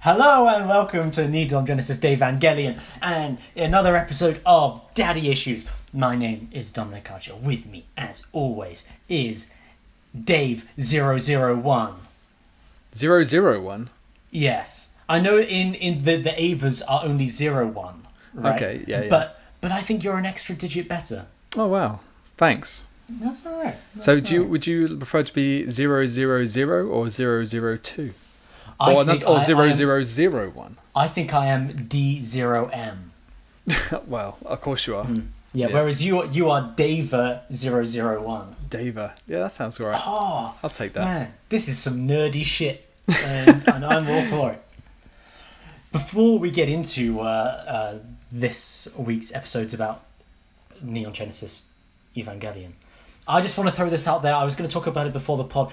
Hello and welcome to NeDom Genesis Daveangelion and another episode of Daddy Issues. My name is Dominic Archer. With me, as always, is Dave001. 001? Yes. I know in the Avas are only 01, right? Okay, yeah. But I think you're an extra digit better. Oh, wow. Thanks. That's all right. Would you prefer to be 000 or 002? Or 0001? I think I am D0M. Well, of course you are. Yeah, whereas you are Dava001. Dava. Yeah, that sounds all right. Oh, I'll take that. Man, this is some nerdy shit, and I'm all for it. Before we get into this week's episodes about NeDom Genesis Evangelion, I just want to throw this out there. I was going to talk about it before the pod.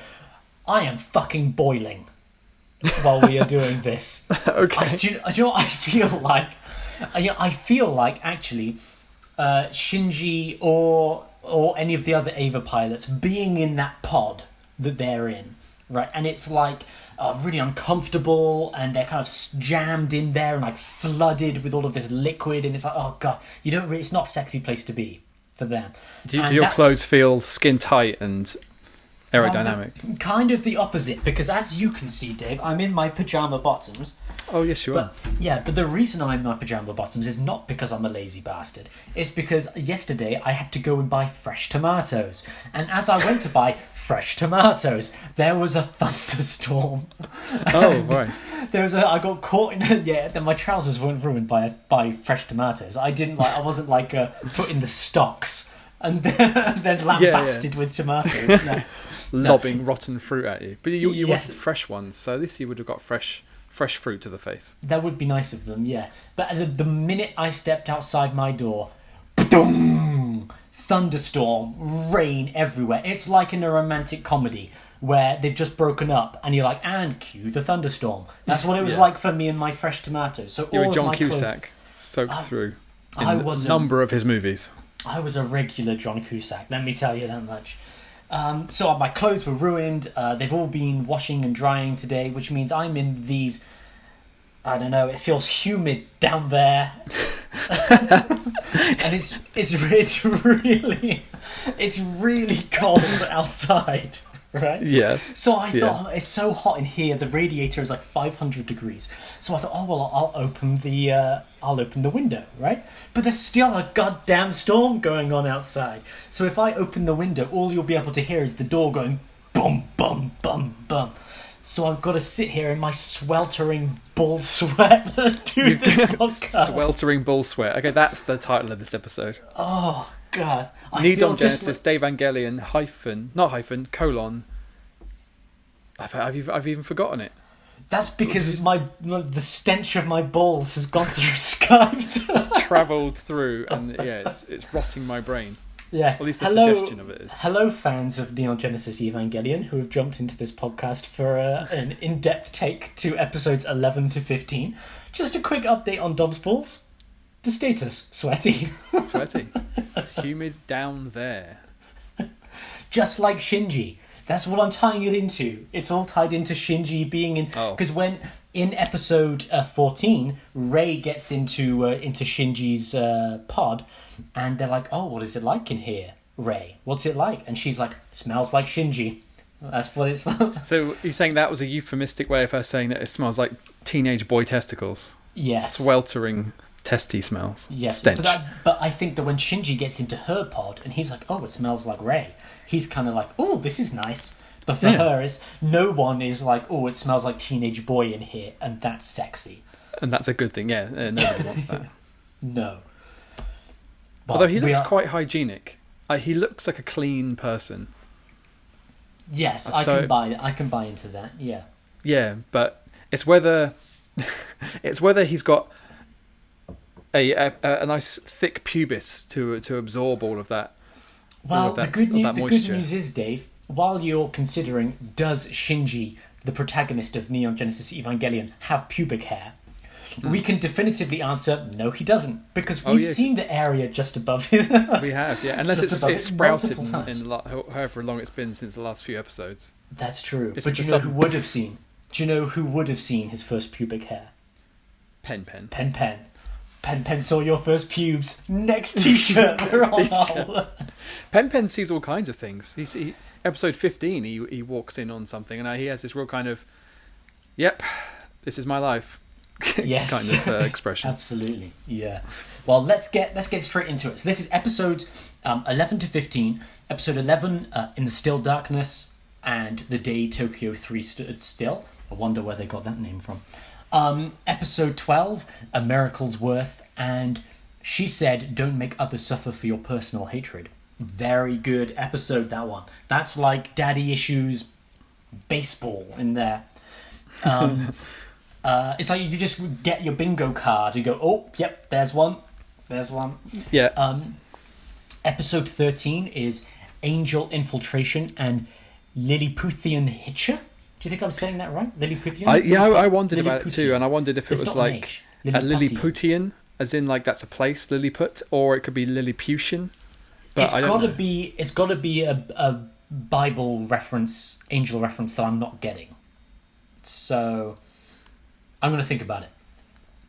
I am fucking boiling while we are doing this. Okay. Do you know what I feel like? I feel like actually Shinji or any of the other Ava pilots being in that pod that they're in, right? And it's like really uncomfortable, and they're kind of jammed in there and like flooded with all of this liquid, and it's like, oh god, it's not a sexy place to be for them. Do your clothes feel skin tight and aerodynamic? Kind of the opposite, because as you can see, Dave, I'm in my pajama bottoms. Oh, yes, you are. But the reason I'm in my pajama bottoms is not because I'm a lazy bastard. It's because yesterday I had to go and buy fresh tomatoes. And as I went to buy fresh tomatoes, there was a thunderstorm. Oh, right. I got caught in then my trousers weren't ruined by fresh tomatoes. I wasn't put in the stocks and then lambasted with tomatoes. No. Lobbing rotten fruit at you. But you Yes. wanted fresh ones, so at least you would have got fresh fruit to the face. That would be nice of them, yeah. But the minute I stepped outside my door, ba-dum, thunderstorm, rain everywhere. It's like in a romantic comedy where they've just broken up and you're like, and cue the thunderstorm. That's what it was like for me and my fresh tomatoes. So You're all a John of my Cusack soaked through in I a was number of his movies. I was a regular John Cusack, let me tell you that much. So my clothes were ruined. They've all been washing and drying today, which means I'm in these, I don't know, it feels humid down there. And it's really cold outside, right? Yes. So I thought, it's so hot in here, the radiator is like 500 degrees. So I thought, I'll open the window, right? But there's still a goddamn storm going on outside. So if I open the window, all you'll be able to hear is the door going bum, bum, bum, bum. So I've got to sit here in my sweltering bull sweat and do this podcast. Sweltering bull sweat. Okay, that's the title of this episode. Oh, God. NeDom Genesis Daveangelion colon. I've even forgotten it. That's because the stench of my balls has gone through Skype. It's travelled through, and it's rotting my brain. Yes. Or at least the suggestion of it is. Hello, fans of NeDom Genesis Evangelion who have jumped into this podcast for an in-depth take to episodes 11 to 15. Just a quick update on Dom's balls. The status, sweaty. Sweaty. It's humid down there. Just like Shinji. That's what I'm tying it into. It's all tied into Shinji being in... Because when, in episode 14, Rei gets into Shinji's pod, and they're like, oh, what is it like in here, Rei? What's it like? And she's like, smells like Shinji. That's what it's like. So you're saying that was a euphemistic way of her saying that it smells like teenage boy testicles? Yes. Sweltering testy smells. Yes. Stench. But I think that when Shinji gets into her pod, and he's like, oh, it smells like Rei, he's kind of like, oh, this is nice. But for her, no one is like, oh, it smells like teenage boy in here, and that's sexy. And that's a good thing, yeah. Nobody wants that. No. But although he looks quite hygienic. He looks like a clean person. Yes, I can buy into that, yeah. Yeah, but it's whether he's got a nice thick pubis to absorb all of that. Well, the good news is, Dave, while you're considering, does Shinji, the protagonist of NeDom Genesis Evangelion, have pubic hair? We can definitively answer, no, he doesn't, because we've seen the area just above his... We have, yeah, unless it's sprouted in however long it's been since the last few episodes. That's true, but you know who would have seen? Do you know who would have seen his first pubic hair? Pen Pen. Pen Pen. Pen Pen saw your first pubes. Next t-shirt. We're on all. Pen Pen sees all kinds of things. Episode 15, he walks in on something, and he has this real kind of, yep, this is my life. Yes. kind of expression. Absolutely. Yeah. Well, let's get straight into it. So this is episodes 11 to 15. Episode 11, In the Still Darkness, and The Day Tokyo 3 Stood Still. I wonder where they got that name from. Episode 12, A Miracle's Worth, and She Said, Don't Make Others Suffer for Your Personal Hatred. Very good episode, that one. That's like Daddy Issues baseball in there. It's like you just get your bingo card. You go, oh, yep, there's one. Yeah. Episode 13 is Angel Infiltration and Lilliputian Hitcher. Do you think I'm saying that right? Lilliputian? I wondered about it too, and I wondered if it was like a Lilliputian. Lilliputian, as in like that's a place, Lilliput, or it could be Lilliputian. But I don't know. It's got to be a Bible reference, angel reference that I'm not getting. So I'm going to think about it,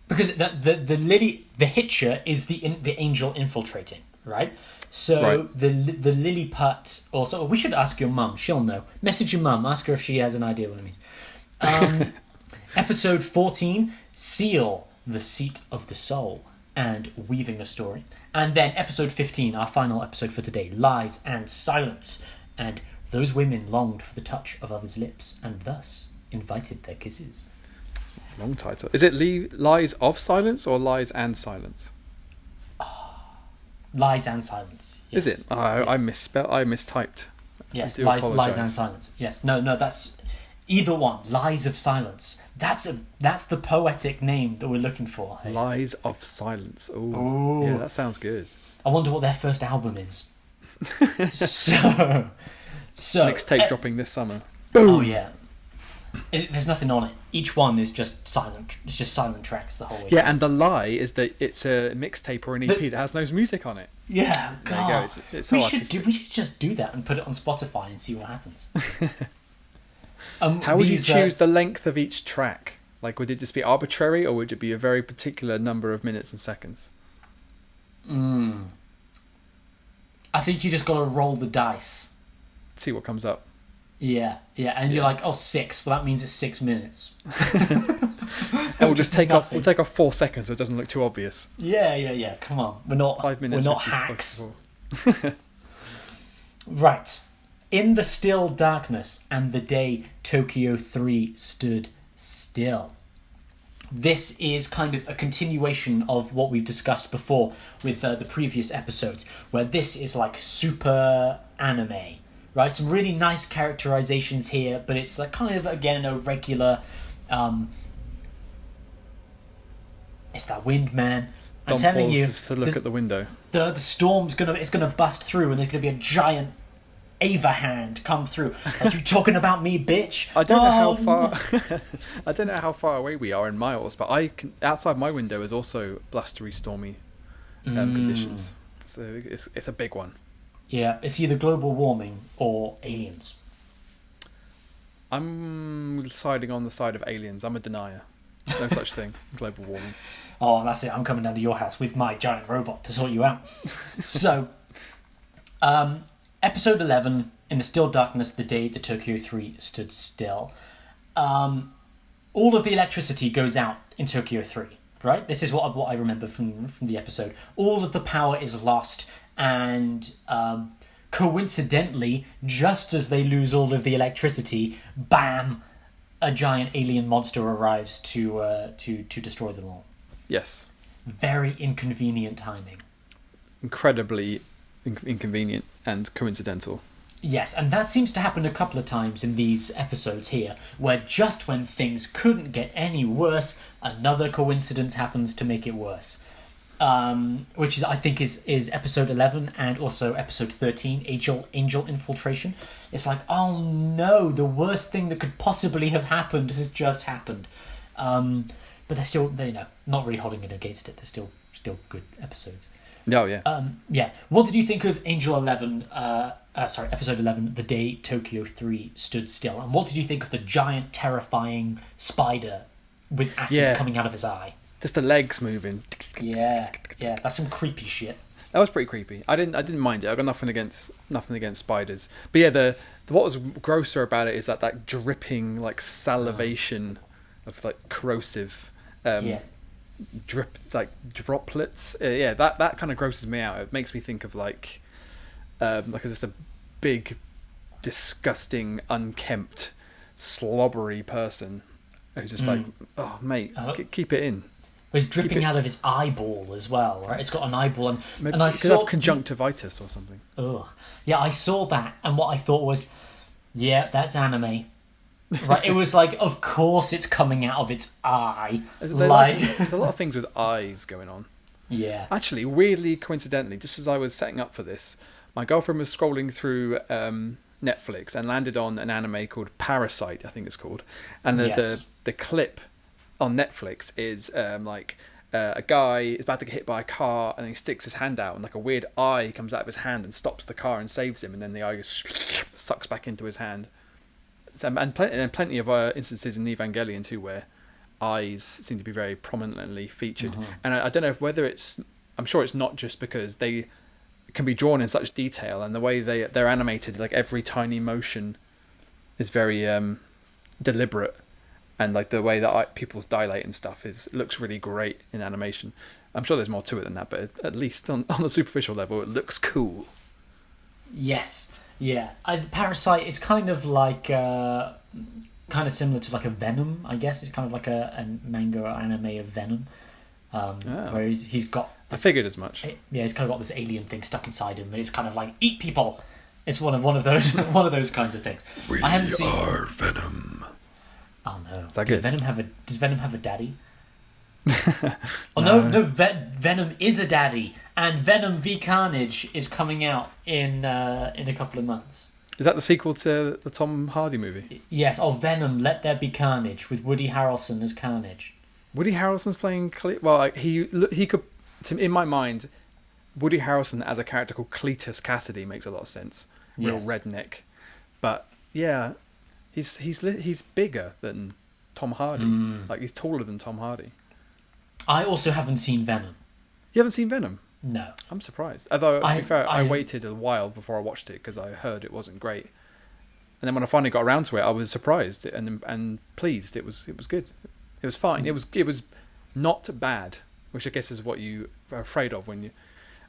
because the Hitcher is the angel infiltrating, right? So Right. the Lilliput also. We should ask your mum. She'll know. Message your mum. Ask her if she has an idea what it means. Episode 14, Seal, the Seat of the Soul, and Weaving a Story. And then episode 15, our final episode for today, Lies and Silence. And those women longed for the touch of others' lips, and thus invited their kisses. Long title. Is it Lies of Silence or Lies and Silence? Lies and Silence. Yes. Is it? I misspelled. I mistyped. Yes, I do lies apologise. and Silence. Yes, no, that's either one. Lies of Silence. That's the poetic name that we're looking for. Hey? Lies of Silence. Ooh. Yeah, that sounds good. I wonder what their first album is. so Mixtape dropping this summer. Oh yeah. There's nothing on it. Each one is just silent. It's just silent tracks the whole way. Yeah, and the lie is that it's a mixtape or an EP that has no music on it. Yeah, There you go. It's so we artistic. should just do that and put it on Spotify and see what happens. How would you choose the length of each track? Like, would it just be arbitrary, or would it be a very particular number of minutes and seconds? I think you just got to roll the dice. See what comes up. Yeah, and you're like, 6. Well, that means it's 6 minutes. And we'll just take off. We'll take off 4 seconds so it doesn't look too obvious. Yeah. Come on, we're not 5 minutes. We're not 50 hacks. 54. Right. In the Still Darkness and the Day Tokyo 3 Stood Still. This is kind of a continuation of what we've discussed before with the previous episodes, where this is like super anime, right? Some really nice characterizations here, but it's like kind of, again, a regular... it's that wind, man. I'm telling you, to look at the window. The storm's gonna bust through, and there's gonna be a giant Ava hand come through. Are you talking about me, bitch? I don't know how far. I don't know how far away we are in miles, but outside my window is also blustery, stormy conditions. So it's a big one. Yeah, it's either global warming or aliens. I'm siding on the side of aliens. I'm a denier. No such thing. Global warming. Oh, that's it. I'm coming down to your house with my giant robot to sort you out. So, episode 11, In the Still Darkness, the Day the Tokyo 3 Stood Still. All of the electricity goes out in Tokyo 3, right? This is what I remember from the episode. All of the power is lost, and coincidentally, just as they lose all of the electricity, bam, a giant alien monster arrives to destroy them all. Yes. Very inconvenient timing. Incredibly inconvenient and coincidental. Yes, and that seems to happen a couple of times in these episodes here, where just when things couldn't get any worse, another coincidence happens to make it worse. Which is, I think, is episode 11 and also episode 13, Angel Infiltration. It's like, oh no, the worst thing that could possibly have happened has just happened. but they're still, not really holding it against it. They're still good episodes. Oh yeah. Yeah. What did you think of Episode 11, The Day Tokyo 3 Stood Still? And what did you think of the giant, terrifying spider with acid coming out of his eye? Just the legs moving. Yeah, that's some creepy shit. That was pretty creepy. I didn't mind it. I got nothing against spiders. But yeah, what was grosser about it is that dripping like salivation of like corrosive droplets. That kind of grosses me out. It makes me think of like just a big, disgusting, unkempt, slobbery person who's just like, oh mate, keep it in. It's dripping out of his eyeball as well, right? It's got an eyeball, and I could have conjunctivitis or something. Ugh. Yeah, I saw that, and what I thought was, yeah, that's anime. Right? It was like, of course it's coming out of its eye. There's a lot of things with eyes going on. Yeah. Actually, weirdly, coincidentally, just as I was setting up for this, my girlfriend was scrolling through Netflix and landed on an anime called Parasite, I think it's called, and the clip on Netflix is a guy is about to get hit by a car and he sticks his hand out and like a weird eye comes out of his hand and stops the car and saves him, and then the eye sucks back into his hand. And plenty of instances in Evangelion too where eyes seem to be very prominently featured. And I don't know whether I'm sure it's not just because they can be drawn in such detail and the way they're animated, like every tiny motion is very deliberate. And like the way that people's dilate and stuff looks really great in animation. I'm sure there's more to it than that, but at least on a superficial level, it looks cool. Yes, yeah. Parasite is kind of like kind of similar to like a Venom, I guess. It's kind of like a manga or anime of Venom, where he's got. I figured as much. He's kind of got this alien thing stuck inside him, and it's kind of like eat people. It's one of those kinds of things. I haven't seen Venom. Oh no! Is that good? Does Venom have a daddy? No. Venom is a daddy, and Venom v Carnage is coming out in a couple of months. Is that the sequel to the Tom Hardy movie? Yes. Venom: Let There Be Carnage with Woody Harrelson as Carnage. Woody Harrelson's playing. He could. In my mind, Woody Harrelson as a character called Cletus Cassidy makes a lot of sense. Real redneck, but yeah. He's bigger than Tom Hardy. Like he's taller than Tom Hardy. I also haven't seen Venom. You haven't seen Venom? No. I'm surprised. Although to be fair, I waited a while before I watched it because I heard it wasn't great. And then when I finally got around to it, I was surprised and pleased. It was good. It was fine. It was not bad, which I guess is what you are afraid of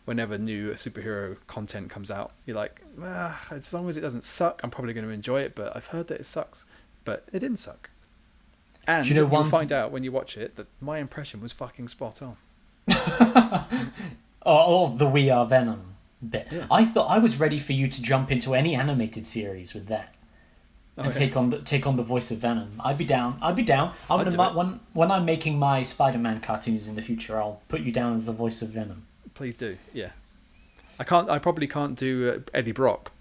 whenever new superhero content comes out. You're like, as long as it doesn't suck, I'm probably going to enjoy it, but I've heard that it sucks. But it didn't suck. And you'll find out when you watch it that my impression was fucking spot on. The We Are Venom bit. Yeah. I thought I was ready for you to jump into any animated series with that. Take on the voice of Venom. I'd be down. When I'm making my Spider-Man cartoons in the future, I'll put you down as the voice of Venom. Please do, yeah. I probably can't do Eddie Brock,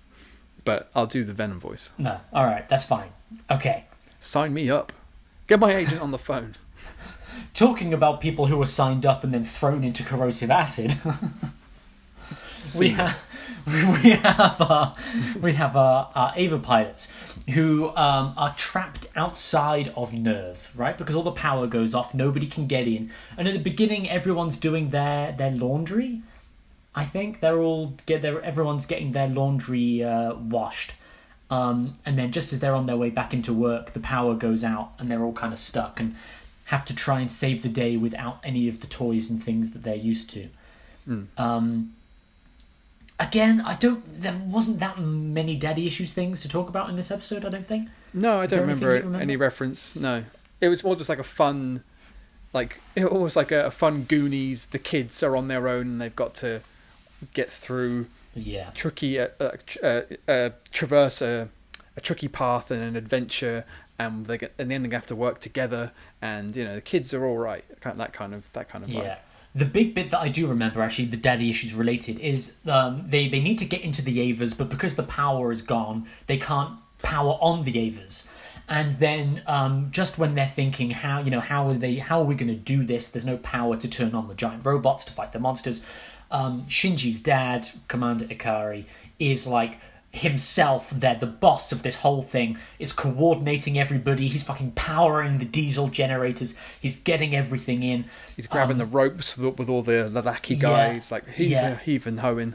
but I'll do the Venom voice. No, all right, that's fine. Okay. Sign me up. Get my agent on the phone. Talking about people who were signed up and then thrown into corrosive acid. we have our Ava pilots who are trapped outside of Nerve, right? Because all the power goes off, nobody can get in. And at the beginning, everyone's doing their laundry. I think everyone's getting their laundry washed. And then just as they're on their way back into work, the power goes out and they're all kind of stuck and have to try and save the day without any of the toys and things that they're used to. Again, there wasn't that many daddy issues things to talk about in this episode, I don't think. No, I don't remember any reference. No. It was more just like a fun, almost like a fun Goonies. The kids are on their own and they've got to get through tricky, traverse a tricky path and an adventure, and in the end they have to work together, and the kids are all right. That kind of vibe. The big bit that I do remember, actually, the daddy issues related, is they need to get into the Avas, but because the power is gone, they can't power on the Avas. And then just when they're thinking how are we going to do this? There's no power to turn on the giant robots to fight the monsters. Shinji's dad, Commander Ikari, is like himself there, the boss of this whole thing, is coordinating everybody. He's fucking powering the diesel generators. He's getting everything in. He's grabbing the ropes with all the lackey guys, like heave and hoeing.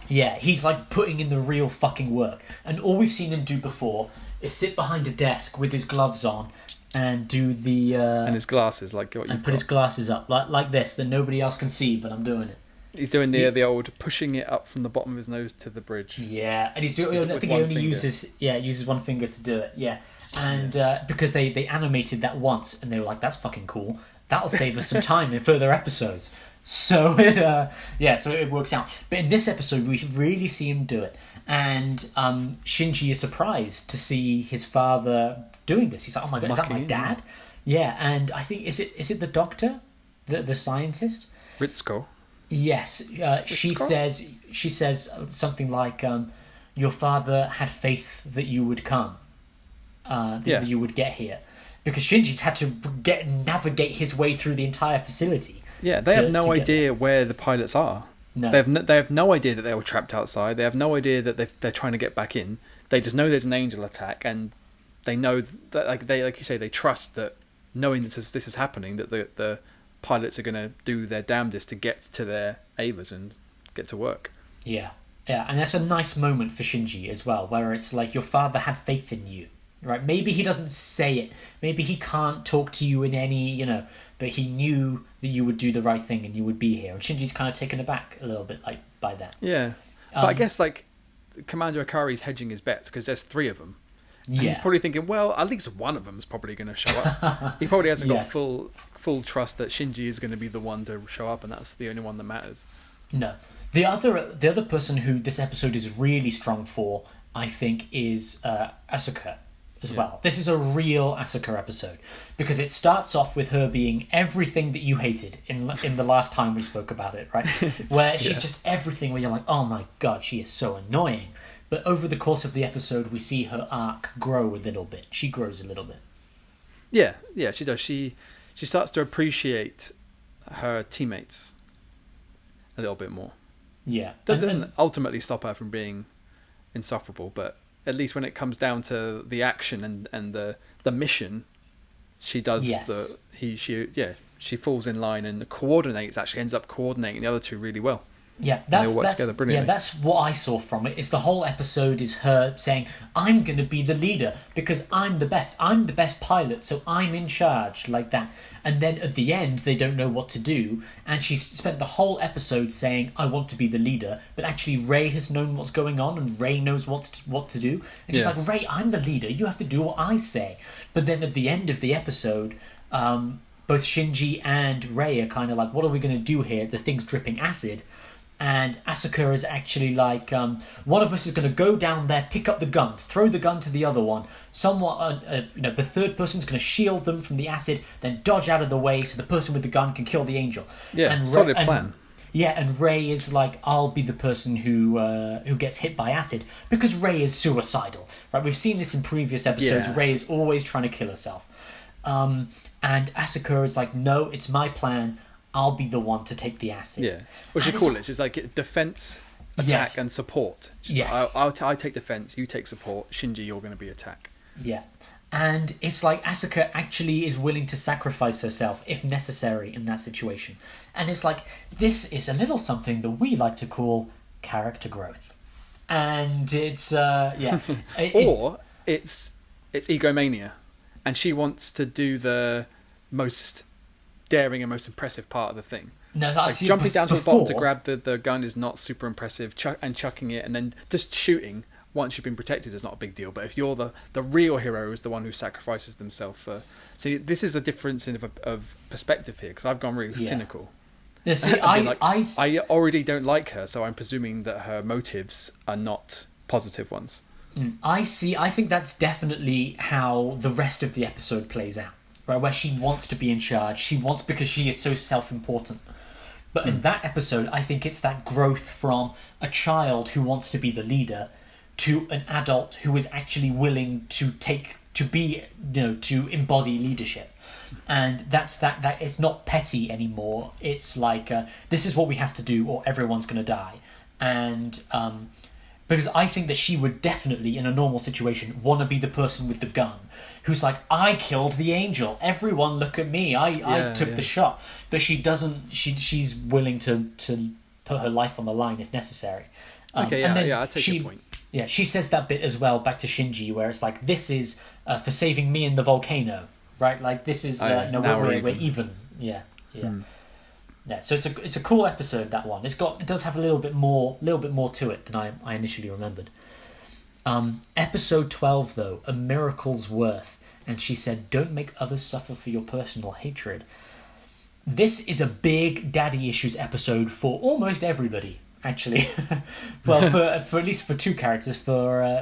Yeah, he's like putting in the real fucking work. And all we've seen him do before is sit behind a desk with his gloves on and do the and his glasses, like what you've put his glasses up like this that nobody else can see, but I'm doing it. He's doing the old pushing it up from the bottom of his nose to the bridge. Yeah, and he's doing. I think he only uses one finger to do it. Yeah, and because they animated that once, and they were like, "That's fucking cool. That'll save us some time in further episodes." So it works out. But in this episode, we really see him do it, and Shinji is surprised to see his father doing this. He's like, "Oh my god, is that my dad?" Yeah, and I think is it the doctor, the scientist, Ritsuko. Yes, she says something like, "Your father had faith that you would come, that you would get here," because Shinji's had to navigate his way through the entire facility. Yeah, they have no idea where the pilots are. No, they have no idea that they were trapped outside. They have no idea that they're trying to get back in. They just know there's an angel attack, and they know that like you say, they trust that knowing this is happening, that the pilots are going to do their damnedest to get to their Avas and get to work. Yeah, and that's a nice moment for Shinji as well, where it's like, your father had faith in you, right? Maybe he doesn't say it, maybe he can't talk to you in any, but he knew that you would do the right thing and you would be here. And Shinji's kind of taken aback a little bit by that. Yeah, but I guess like Commander Akari's hedging his bets because there's 3 of them. And he's probably thinking, well, at least one of them's probably going to show up. He probably hasn't got full trust that Shinji is going to be the one to show up, and that's the only one that matters. No. The other person who this episode is really strong for, I think, is Asuka as well. This is a real Asuka episode, because it starts off with her being everything that you hated in the last time we spoke about it, right? Where she's just everything where you're like, oh my god, she is so annoying. But over the course of the episode, we see her arc grow a little bit. She grows a little bit. Yeah, she does. She starts to appreciate her teammates a little bit more. Yeah. That doesn't ultimately stop her from being insufferable, but at least when it comes down to the action and the mission, she does she falls in line and ends up coordinating the other 2 really well. Yeah, they all work together brilliantly. Yeah, that's what I saw from it. Is the whole episode is her saying, "I'm going to be the leader because I'm the best. I'm the best pilot, so I'm in charge," like that. And then at the end, they don't know what to do, and she spent the whole episode saying, "I want to be the leader," but actually Rei has known what's going on, and Rei knows what to do. And she's like, "Rei, I'm the leader. You have to do what I say." But then at the end of the episode, both Shinji and Rei are kind of like, "What are we going to do here? The thing's dripping acid." And Asuka is actually like, one of us is going to go down there, pick up the gun, throw the gun to the other one. The third person's going to shield them from the acid, then dodge out of the way so the person with the gun can kill the angel. Yeah, and solid plan. And Rei is like, I'll be the person who gets hit by acid, because Rei is suicidal. Right? We've seen this in previous episodes. Rei is always trying to kill herself. And Asuka is like, no, it's my plan. I'll be the one to take the acid. Yeah. What should call it? She's like defense, attack, and support. I take defense, you take support. Shinji, you're going to be attack. Yeah. And it's like Asuka actually is willing to sacrifice herself if necessary in that situation. And it's like, this is a little something that we like to call character growth. And it's, it's egomania. And she wants to do the most daring and most impressive part of the thing. No, like jumping down to the bottom to grab the gun is not super impressive, and chucking it and then just shooting once you've been protected is not a big deal. But if you're the real hero is the one who sacrifices themselves for... See, this is a difference of perspective here, because I've gone really cynical. Yeah, see, I already don't like her, so I'm presuming that her motives are not positive ones. I think that's definitely how the rest of the episode plays out. Right, where she wants to be in charge. Because she is so self-important. But in that episode, I think it's that growth from a child who wants to be the leader to an adult who is actually willing to take be, to embody leadership. And that it's not petty anymore. It's like, this is what we have to do or everyone's going to die. And because I think that she would definitely, in a normal situation, want to be the person with the gun who's like, I killed the angel, everyone look at me, I took the shot. But she doesn't. She's willing to put her life on the line if necessary. I take your point. Yeah, she says that bit as well back to Shinji, where it's like, this is for saving me in the volcano, right? Like, this is we're even. Yeah. Yeah, so it's a cool episode, that one. It does have a little bit more to it than I initially remembered. Episode 12 though, A Miracle's Worth, and she said, don't make others suffer for your personal hatred. This is a big daddy issues episode for almost everybody, actually. Well, for at least for two characters, for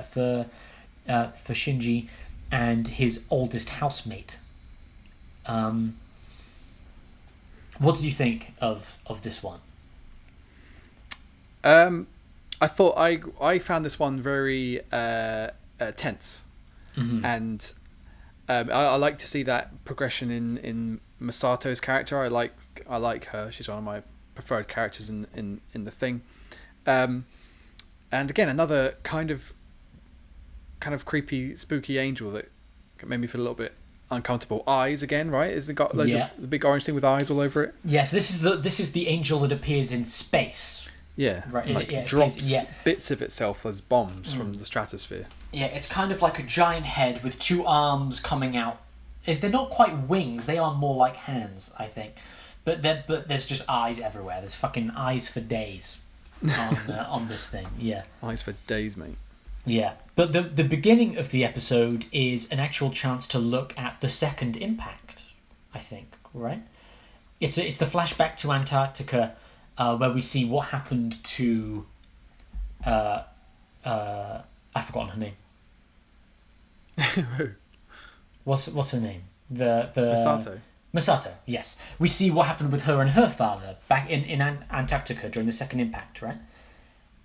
Shinji and his oldest housemate. What do you think of this one? I thought I found this one very tense, and I like to see that progression in Misato's character. I like her. She's one of my preferred characters in the thing. And again, another kind of creepy, spooky angel that made me feel a little bit uncomfortable. Eyes again, right? Is it got loads of the big orange thing with eyes all over it? Yes, this is the angel that appears in space. Yeah, right. Drops bits of itself as bombs from the stratosphere. Yeah, it's kind of like a giant head with two arms coming out. They're not quite wings; they are more like hands, I think. But there's just eyes everywhere. There's fucking eyes for days on this thing. Yeah, eyes for days, mate. Yeah, but the beginning of the episode is an actual chance to look at the second impact, I think, right? It's the flashback to Antarctica, where we see what happened to I've forgotten her name. Who? What's her name? The Misato, yes. We see what happened with her and her father back in Antarctica during the second impact, right?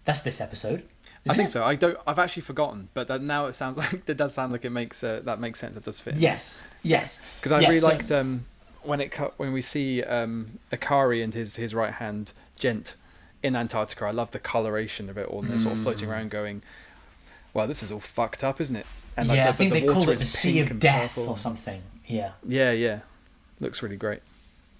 That's this episode. I think so. I've actually forgotten, but now it sounds like it does sound like it makes that makes sense. It does fit. Yes. Because I really liked when we see Akari and his right hand Gent in Antarctica. I love the coloration of it all, and they're sort of floating around, going, "Well, this is all fucked up, isn't it?" And I think they call it the Sea of Death or something. Yeah. Yeah. Looks really great.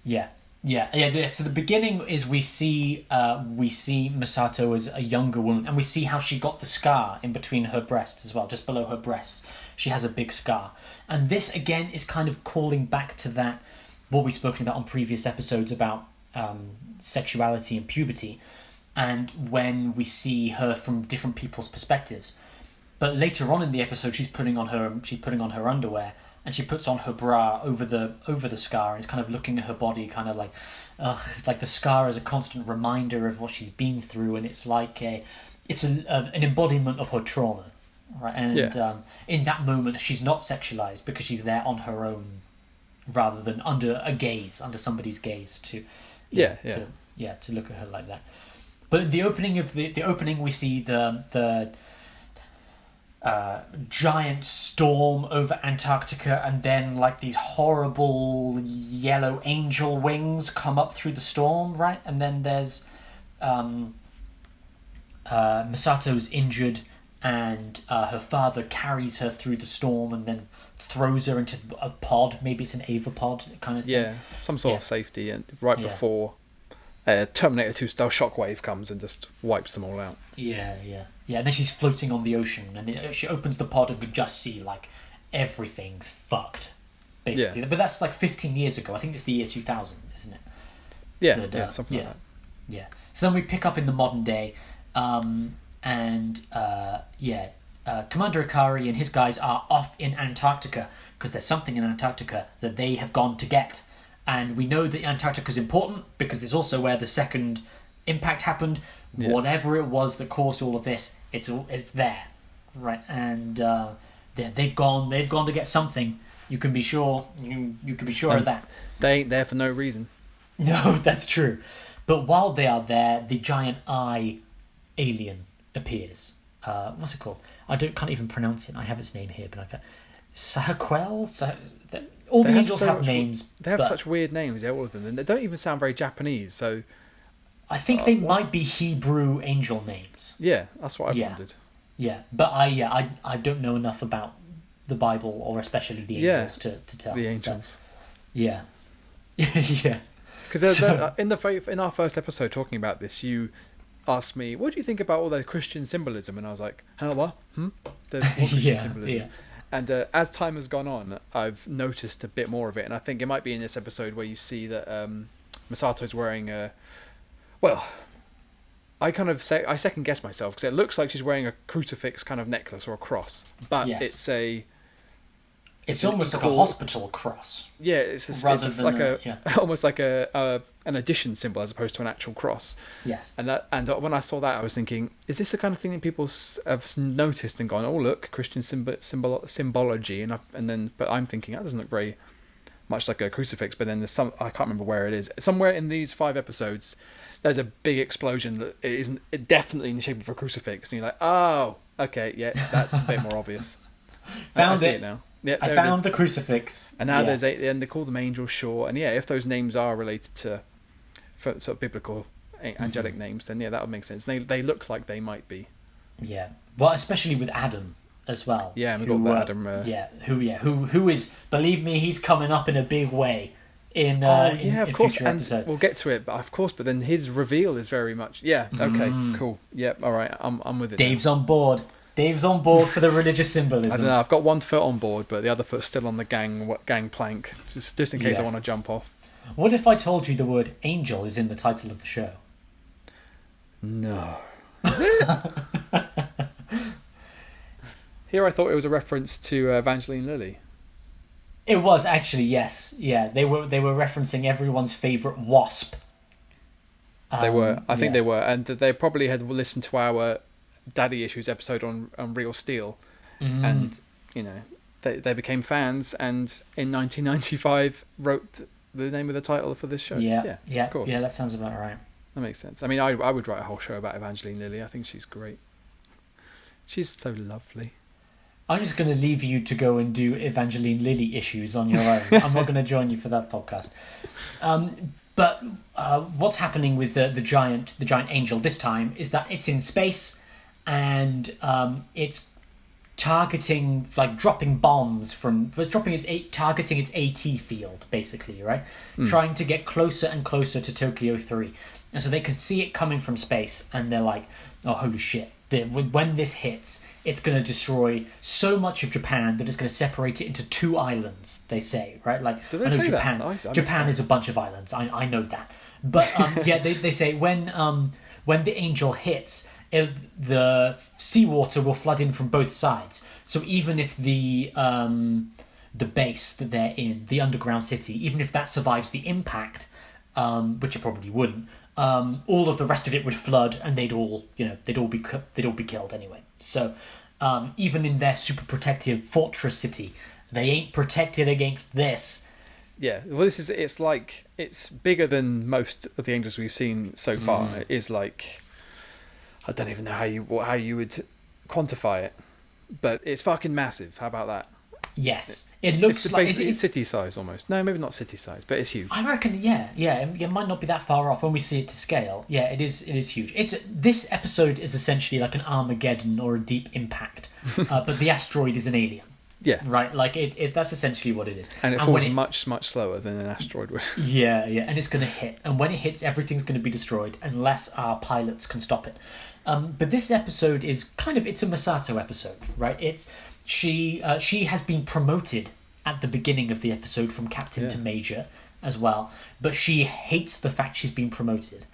Yeah. So the beginning is we see Misato as a younger woman, and we see how she got the scar in between her breasts as well, just below her breasts. She has a big scar, and this again is kind of calling back to that what we've spoken about on previous episodes about sexuality and puberty, and when we see her from different people's perspectives. But later on in the episode, she's putting on her underwear. And she puts on her bra over the scar, and is kind of looking at her body, kind of like, like the scar is a constant reminder of what she's been through, and it's like an embodiment of her trauma, right? And in that moment, she's not sexualized because she's there on her own, rather than under somebody's gaze to look at her like that. But the opening, we see the giant storm over Antarctica, and then like these horrible yellow angel wings come up through the storm, right? And then there's Misato's injured, and her father carries her through the storm and then throws her into a pod. Maybe it's an Avapod kind of thing. Yeah, some sort of safety, and before Terminator 2 style shockwave comes and just wipes them all out. Yeah. And then she's floating on the ocean, and she opens the pod and can just see like everything's fucked, basically. Yeah. But that's like 15 years ago. I think it's the year 2000, isn't it? Yeah, something like that. Yeah. So then we pick up in the modern day, Commander Akari and his guys are off in Antarctica because there's something in Antarctica that they have gone to get. And we know that Antarctica is important because it's also where the second impact happened. Yeah. Whatever it was that caused all of this, it's there, right? And they've gone to get something. You can be sure. You can be sure of that. They ain't there for no reason. No, that's true. But while they are there, the giant eye alien appears. What's it called? Can't even pronounce it. I have its name here, but I can't. Sahaquel. All the angels have names. They have but such weird names, yeah, all of them, and they don't even sound very Japanese. So I think they might be Hebrew angel names. yeah, that's what I've Yeah. wondered. Yeah, but I don't know enough about the Bible or especially the angels to tell. The angels. But, yeah. Yeah. Because in our first episode talking about this, you asked me, "What do you think about all the Christian symbolism?" And I was like, "Huh, what? There's more Christian symbolism." Yeah. And as time has gone on, I've noticed a bit more of it, and I think it might be in this episode where you see that Misato's wearing a. Well, I second guess myself because it looks like she's wearing a crucifix kind of necklace or a cross, but Yes. it's almost like a hospital cross. Yeah, it's almost like an addition symbol as opposed to an actual cross. Yes. And when I saw that, I was thinking, is this the kind of thing that people have noticed and gone, oh look, Christian symbology, but I'm thinking that doesn't look very much like a crucifix. But then there's I can't remember where it is. Somewhere in these 5 episodes, there's a big explosion that isn't definitely in the shape of a crucifix, and you're like, oh, okay, yeah, that's a bit more obvious. I see it now. Yeah, I found the crucifix. And now and they call them angels, sure. And yeah, if those names are related to sort of biblical angelic names, then yeah, that would make sense. They look like they might be. Yeah, well, especially with Adam as well. Yeah, and we've got Adam. Who is? Believe me, he's coming up in a big way. Of course, and episodes. we'll get to it. But of course, but then his reveal is very much okay, cool, all right, I'm with it. Dave's on board. Dave's on board for the religious symbolism. I don't know. I've got one foot on board, but the other foot's still on the gang plank, just in case I want to jump off. What if I told you the word angel is in the title of the show? No. Is it? Here I thought it was a reference to Evangeline Lilly. It was actually, yes. Yeah, they were referencing everyone's favourite wasp. They were. I think they were. And they probably had listened to our Daddy Issues episode on Real Steel, and they became fans, and in 1995 wrote the name of the title for this show. Yeah, of course. Yeah, that sounds about right. That makes sense. I mean, I would write a whole show about Evangeline Lilly. I think she's great. She's so lovely. I'm just going to leave you to go and do Evangeline Lilly issues on your own. I'm not going to join you for that podcast. But what's happening with the giant angel this time is that it's in space. And it's targeting, like dropping bombs targeting its AT field, basically, right? Trying to get closer and closer to Tokyo 3. And so they can see it coming from space, and they're like, oh, holy shit. When this hits, it's going to destroy so much of Japan that it's going to separate it into 2 islands, they say, right? Like, do they say Japan, that? Japan is a bunch of islands. I know that. But they say when the angel hits, the seawater will flood in from both sides. So even if the base that they're in, the underground city, even if that survives the impact, which it probably wouldn't, all of the rest of it would flood, and they'd all be killed anyway. So even in their super protective fortress city, they ain't protected against this. Yeah, well, it's bigger than most of the angels we've seen so far. It is like, I don't even know how you would quantify it, but it's fucking massive. How about that? Yes, it looks it's like basically it's city size almost. No, maybe not city size, but it's huge. I reckon, yeah, it might not be that far off when we see it to scale. Yeah, it is huge. This episode is essentially like an Armageddon or a Deep Impact, but the asteroid is an alien. Yeah. Right, like that's essentially what it is. And it falls much slower than an asteroid would. Yeah, and it's going to hit. And when it hits, everything's going to be destroyed unless our pilots can stop it. But this episode is it's a Masato episode, right? She has been promoted at the beginning of the episode from captain to major as well, but she hates the fact she's been promoted.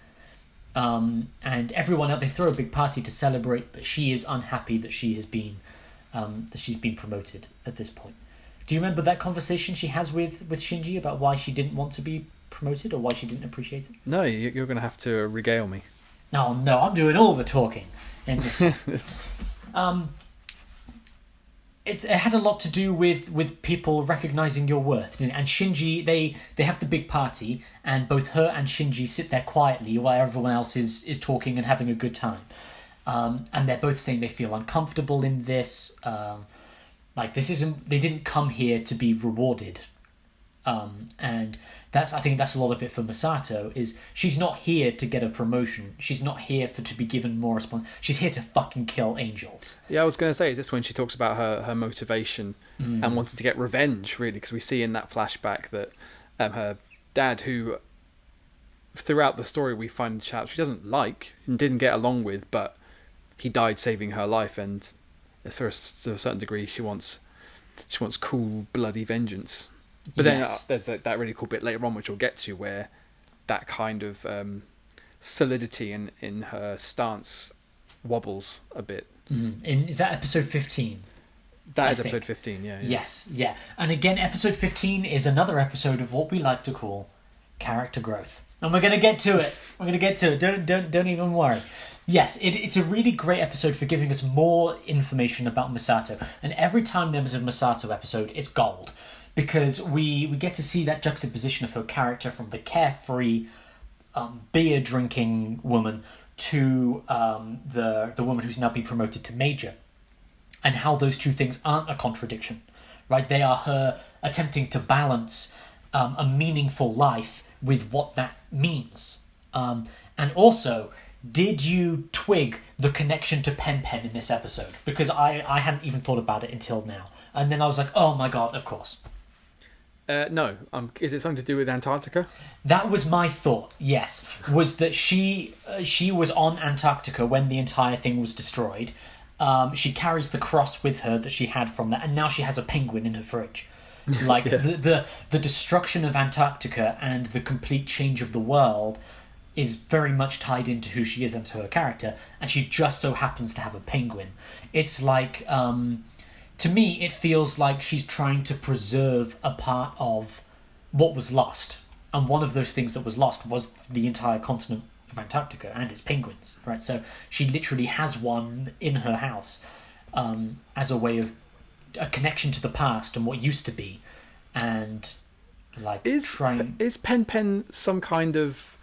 And everyone else, they throw a big party to celebrate, but she is unhappy that she's been promoted at this point. Do you remember that conversation she has with Shinji about why she didn't want to be promoted or why she didn't appreciate it? No, you're going to have to regale me. Oh no, I'm doing all the talking. And it had a lot to do with people recognizing your worth, didn't it? And Shinji, they have the big party, and both her and Shinji sit there quietly while everyone else is talking and having a good time. And they're both saying they feel uncomfortable in this. Like, this isn't, they didn't come here to be rewarded. And I think that's a lot of it for Masato, is she's not here to get a promotion. She's not here to be given more response. She's here to fucking kill angels. Yeah, I was going to say, is this when she talks about her motivation and wanting to get revenge, really? Because we see in that flashback that her dad, who throughout the story we find out she doesn't like and didn't get along with, but he died saving her life, and to a certain degree she wants cool bloody vengeance. But then there's that really cool bit later on, which we'll get to, where that kind of solidity in her stance wobbles a bit. Is that episode 15? That is episode 15, yeah. Yes, yeah. And again, episode 15 is another episode of what we like to call character growth. And we're going to get to it. Don't even worry. Yes, it's a really great episode for giving us more information about Masato. And every time there's a Masato episode, it's gold. Because we get to see that juxtaposition of her character from the carefree, beer-drinking woman to the woman who's now been promoted to major. And how those two things aren't a contradiction, right? They are her attempting to balance a meaningful life with what that means. And also, did you twig the connection to Pen Pen in this episode? Because I hadn't even thought about it until now. And then I was like, oh my god, of course. No. Is it something to do with Antarctica? That was my thought, yes. Was that she was on Antarctica when the entire thing was destroyed. She carries the cross with her that she had from that, and now she has a penguin in her fridge. Like, the destruction of Antarctica and the complete change of the world is very much tied into who she is and to her character, and she just so happens to have a penguin. It's like... to me, it feels like she's trying to preserve a part of what was lost. And one of those things that was lost was the entire continent of Antarctica and its penguins, right? So she literally has one in her house as a way of a connection to the past and what used to be. And, like, Is Pen Pen some kind of,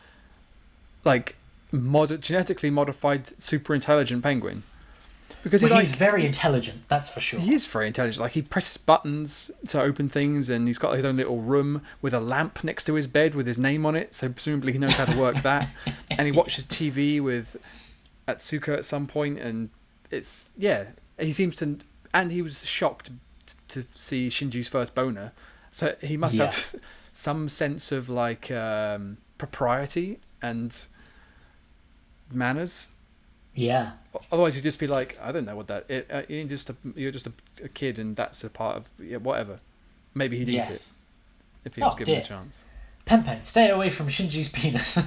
like, genetically modified super intelligent penguin? Because he's very intelligent, that's for sure. He is very intelligent. Like, he presses buttons to open things, and he's got his own little room with a lamp next to his bed with his name on it, so presumably he knows how to work that. And he watches TV with Atsuka at some point, and it's... Yeah, he seems to... And he was shocked to see Shinji's first boner, so he must have some sense of, like, propriety and manners. Yeah. Otherwise, you'd just be like, I don't know what that. You're just a kid, and that's a part of whatever. Maybe he'd eat it if he was given a chance. Pen Pen, stay away from Shinji's penis.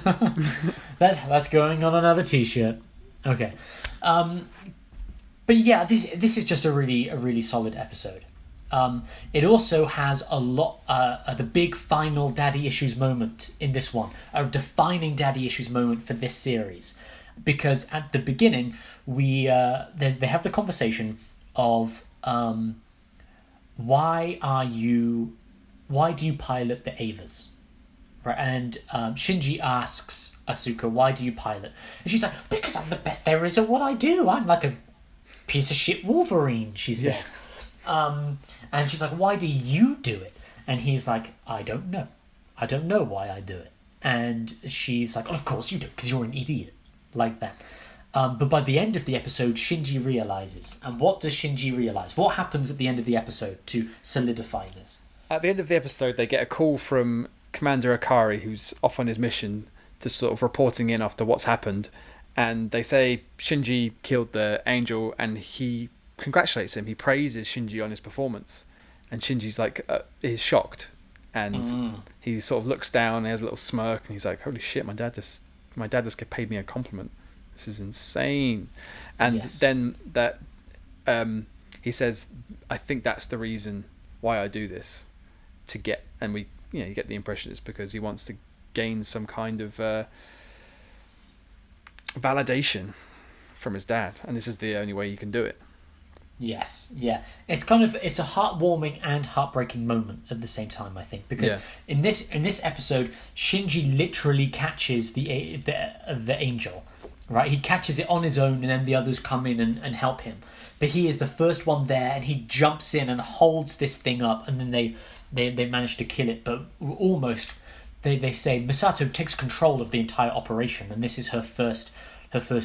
that's going on another T-shirt. Okay, but yeah, this is just a really solid episode. It also has a lot the big final daddy issues moment in this one, a defining daddy issues moment for this series. Because at the beginning, they have the conversation of why do you pilot the Avas, right? And Shinji asks Asuka, why do you pilot? And she's like, because I'm the best there is at what I do. I'm like a piece of shit Wolverine, she said. Yeah. And she's like, why do you do it? And he's like, I don't know why I do it. And she's like, of course you do, because you're an idiot. Like that. But by the end of the episode, Shinji realizes. And what does Shinji realize? What happens at the end of the episode to solidify this? At the end of the episode, they get a call from Commander Akari, who's off on his mission, just sort of reporting in after what's happened. And they say Shinji killed the angel, and he congratulates him. He praises Shinji on his performance. And Shinji's like, he's shocked. And he sort of looks down, and he has a little smirk, and he's like, holy shit, my dad just paid me a compliment. This is insane. And then that he says, I think that's the reason why I do this, to get, and you get the impression it's because he wants to gain some kind of validation from his dad, and this is the only way you can do it. Yes, yeah. It's a heartwarming and heartbreaking moment at the same time, I think, because in this episode, Shinji literally catches the angel right? He catches it on his own, and then the others come in and help him. But he is the first one there, and he jumps in and holds this thing up, and then they manage to kill it. But almost, they say Misato takes control of the entire operation, and this is her first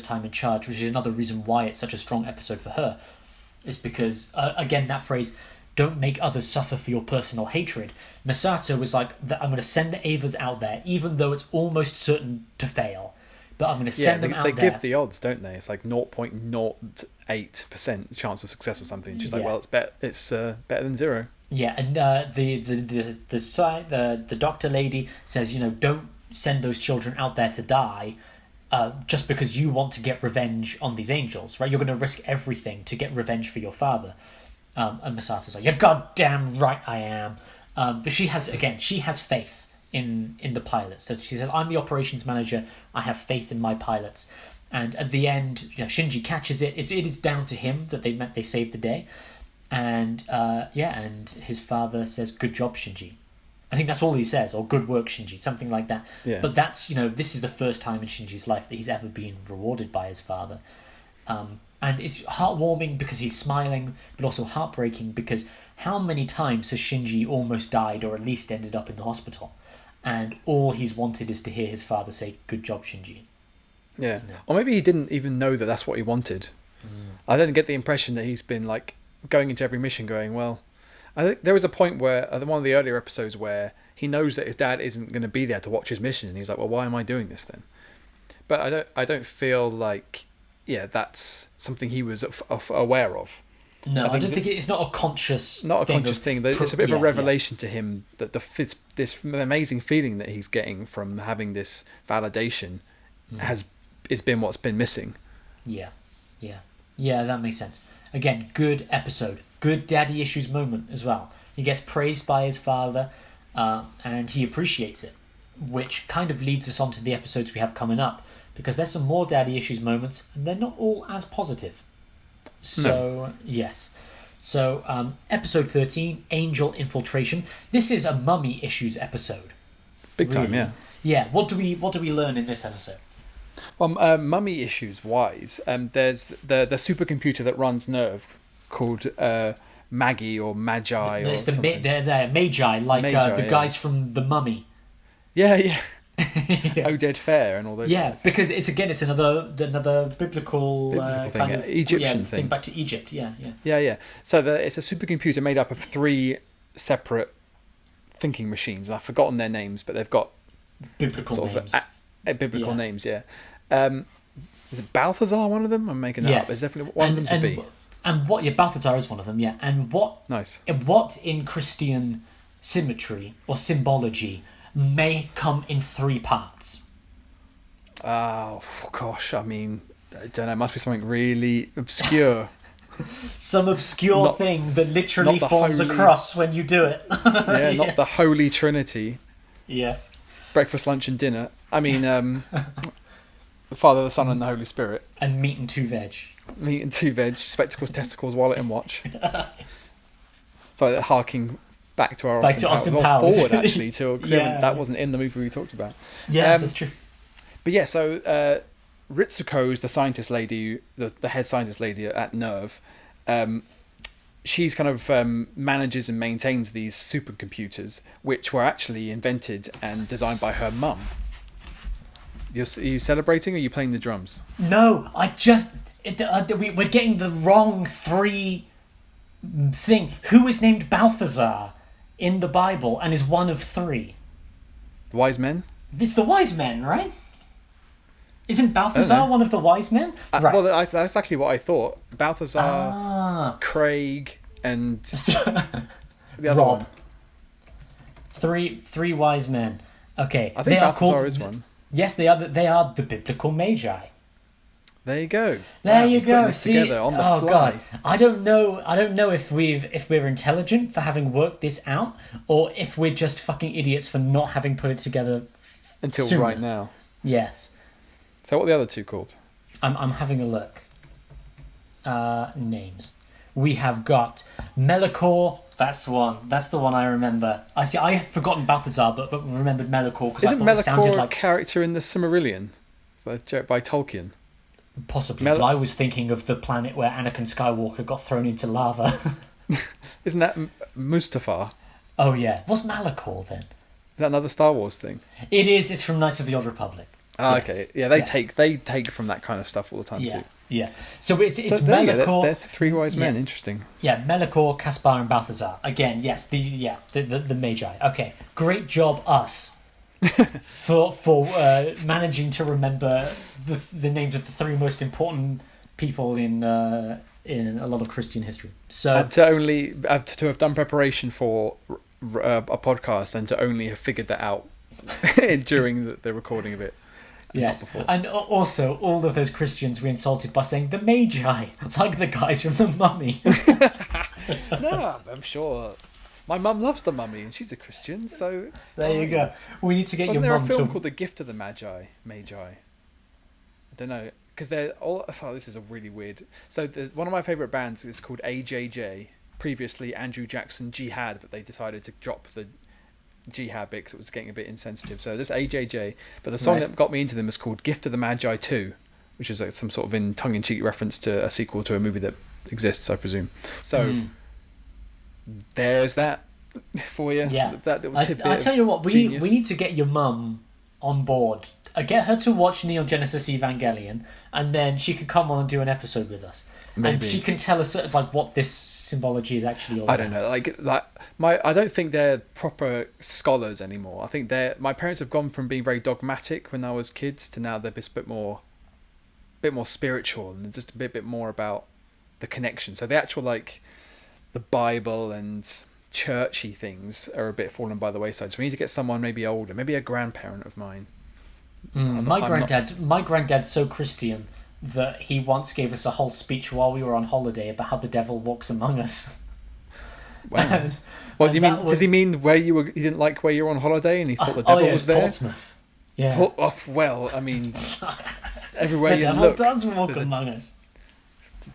time in charge, which is another reason why it's such a strong episode for her. Is because again, that phrase, "Don't make others suffer for your personal hatred." Misato was like, "I'm going to send the Avas out there, even though it's almost certain to fail. But I'm going to send them out there." They give the odds, don't they? It's like 0.08% chance of success or something. Just like, well, it's better than zero. Yeah, and the doctor lady says, don't send those children out there to die, just because you want to get revenge on these angels, right? You're going to risk everything to get revenge for your father. And Misato's like, "You're goddamn right I am." But she has faith in the pilots. So she says, "I'm the operations manager. I have faith in my pilots." And at the end, Shinji catches it. It is down to him that they saved the day. And and his father says, "Good job, Shinji." I think that's all he says, or "Good work, Shinji," something like that. Yeah. But that's, this is the first time in Shinji's life that he's ever been rewarded by his father. And it's heartwarming because he's smiling, but also heartbreaking because how many times has Shinji almost died, or at least ended up in the hospital? And all he's wanted is to hear his father say, "Good job, Shinji." Yeah. Or maybe he didn't even know that that's what he wanted. I don't get the impression that he's been like going into every mission going, well, I think there was a point where one of the earlier episodes where he knows that his dad isn't going to be there to watch his mission, and he's like, well, why am I doing this then? But I don't feel like that's something he was aware of. No, I don't think it's not a conscious thing. It's a bit of a revelation to him that this amazing feeling that he's getting from having this validation has been what's been missing. Yeah, that makes sense. Again, good episode, good daddy issues moment as well. He gets praised by his father, and he appreciates it, which kind of leads us on to the episodes we have coming up, because there's some more daddy issues moments, and they're not all as positive. So, yes. So, episode 13, Angel Infiltration. This is a mummy issues episode. Big time, yeah. Yeah, what do we learn in this episode? Well, mummy issues wise, there's the supercomputer that runs Nerve called Maggie or Magi or something. They're Magi, like the guys from The Mummy. Yeah. Yeah. Oded Fair and all those guys. Because it's another biblical thing, kind of Egyptian thing. Back to Egypt, yeah. So it's a supercomputer made up of 3 separate thinking machines. I've forgotten their names, but they've got biblical names. Biblical names, yeah. Is it Balthazar, one of them? I'm making that up. There's definitely one of them's a B. And what? Yeah, Balthazar is one of them. Yeah, and what? Nice. What in Christian symmetry or symbology may come in 3 parts? Oh gosh, I mean, I don't know. It must be something really obscure. Some obscure thing that literally forms a cross when you do it. Not the Holy Trinity. Yes. Breakfast, lunch, and dinner. I mean, the Father, the Son, and the Holy Spirit. And meat and 2 veg. Meat and 2 veg. Spectacles, testicles, wallet, and watch. So harking back to our Austin Powers. Forward actually to that wasn't in the movie we talked about. Yeah, that's true. But yeah, so Ritsuko is the scientist lady, the head scientist lady at Nerve. She's kind of manages and maintains these supercomputers, which were actually invented and designed by her mum. Are you celebrating, or are you playing the drums? No, we're getting the wrong 3 thing. Who is named Balthazar in the Bible and is one of 3? The wise men? It's the wise men, right? Isn't Balthazar one of the wise men? Right. Well, that's exactly what I thought. Balthazar, Craig, and the other Rob. one. 3 wise men. Okay. I think Balthazar is one. Yes, they are. They are the biblical magi. There you go. There you go. See, together on the fly. God, I don't know if we're intelligent for having worked this out, or if we're just fucking idiots for not having put it together until sooner. Right now. Yes. So what are the other 2 called? I'm having a look. Names. We have got Melchior. That's the one. That's the one I remember. I had forgotten Balthazar, but remembered Melchior because I thought it sounded like a character in the Silmarillion by Tolkien? Possibly, but I was thinking of the planet where Anakin Skywalker got thrown into lava. Isn't that Mustafar? Oh yeah, what's Malachor then? Is that another Star Wars thing? It is. It's from Knights of the Old Republic. Oh, yes. Okay. Yeah, they take from that kind of stuff all the time too. Yeah. So it's Melachor. They're three wise men. Interesting. Yeah, Melachor, Caspar, and Balthazar. Again, yes, the Magi. Okay, great job, us, for managing to remember the names of the three most important people in a lot of Christian history. So to have done preparation for a podcast and to only have figured that out during the recording of it. Yes, and also all of those Christians we insulted by saying the Magi, like the guys from the Mummy. No, I'm sure. My mum loves the Mummy, and she's a Christian, so it's there you go. We need to get Wasn't your there mum a film to... called The Gift of the Magi? I don't know, because they're all. Oh, this is a really weird. So one of my favourite bands is called AJJ. Previously Andrew Jackson Jihad, but they decided to drop the Jihad bit because it was getting a bit insensitive. So this AJJ, but the song that got me into them is called Gift of the Magi 2, which is like some sort of tongue-in-cheek reference to a sequel to a movie that exists, I presume. So there's that for you. Yeah, that little tidbit. I tell you what, we genius. need to get your mum on board. Get her to watch NeDom Genesis Evangelion, and then she could come on and do an episode with us. Maybe. And she can tell us sort of like what this symbology is actually all about. I don't know, I don't think they're proper scholars anymore. I think my parents have gone from being very dogmatic when I was kids to now they're just a bit more spiritual and just a bit more about the connection. So the actual the Bible and churchy things are a bit fallen by the wayside. So we need to get someone maybe older, maybe a grandparent of mine. My granddad's so Christian that he once gave us a whole speech while we were on holiday about how the devil walks among us. Wow. What do you mean? Does he mean you didn't like where you were on holiday and he thought the devil was there? Portsmouth. Yeah. Well, I mean, everywhere the you devil look, does walk among us.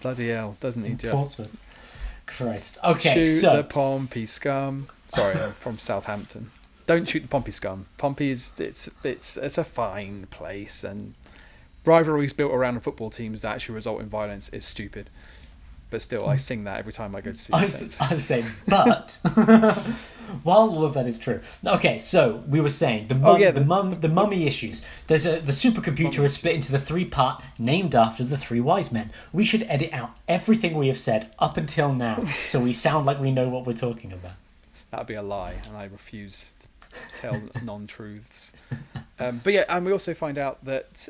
Bloody hell, doesn't he just? Portsmouth. Christ. Okay, shoot the Pompey scum. Sorry, I'm from Southampton. Don't shoot the Pompey scum. Pompey it's a fine place, and rivalries built around football teams that actually result in violence is stupid. But still, I sing that every time I go to see the Saints. I say, but while all of that is true, okay. So we were saying the mummy issues. The supercomputer is split into the three-part, named after the three wise men. We should edit out everything we have said up until now, so we sound like we know what we're talking about. That would be a lie, and I refuse to tell non-truths. But yeah, and we also find out that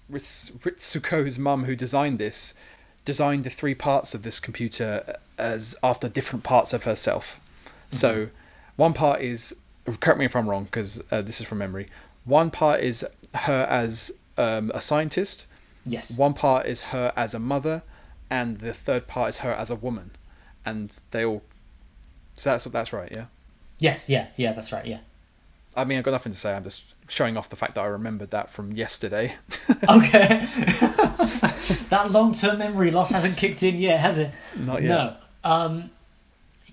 Ritsuko's mum, who designed the three parts of this computer as after different parts of herself. Mm-hmm. So one part is, correct me if I'm wrong because this is from memory, one part is her as a scientist. Yes. One part is her as a mother, and the third part is her as a woman. And they all... So that's right, yeah? Yes, yeah, that's right, yeah. I mean, I've got nothing to say. I'm just showing off the fact that I remembered that from yesterday. Okay. That long-term memory loss hasn't kicked in yet, has it? Not yet. No.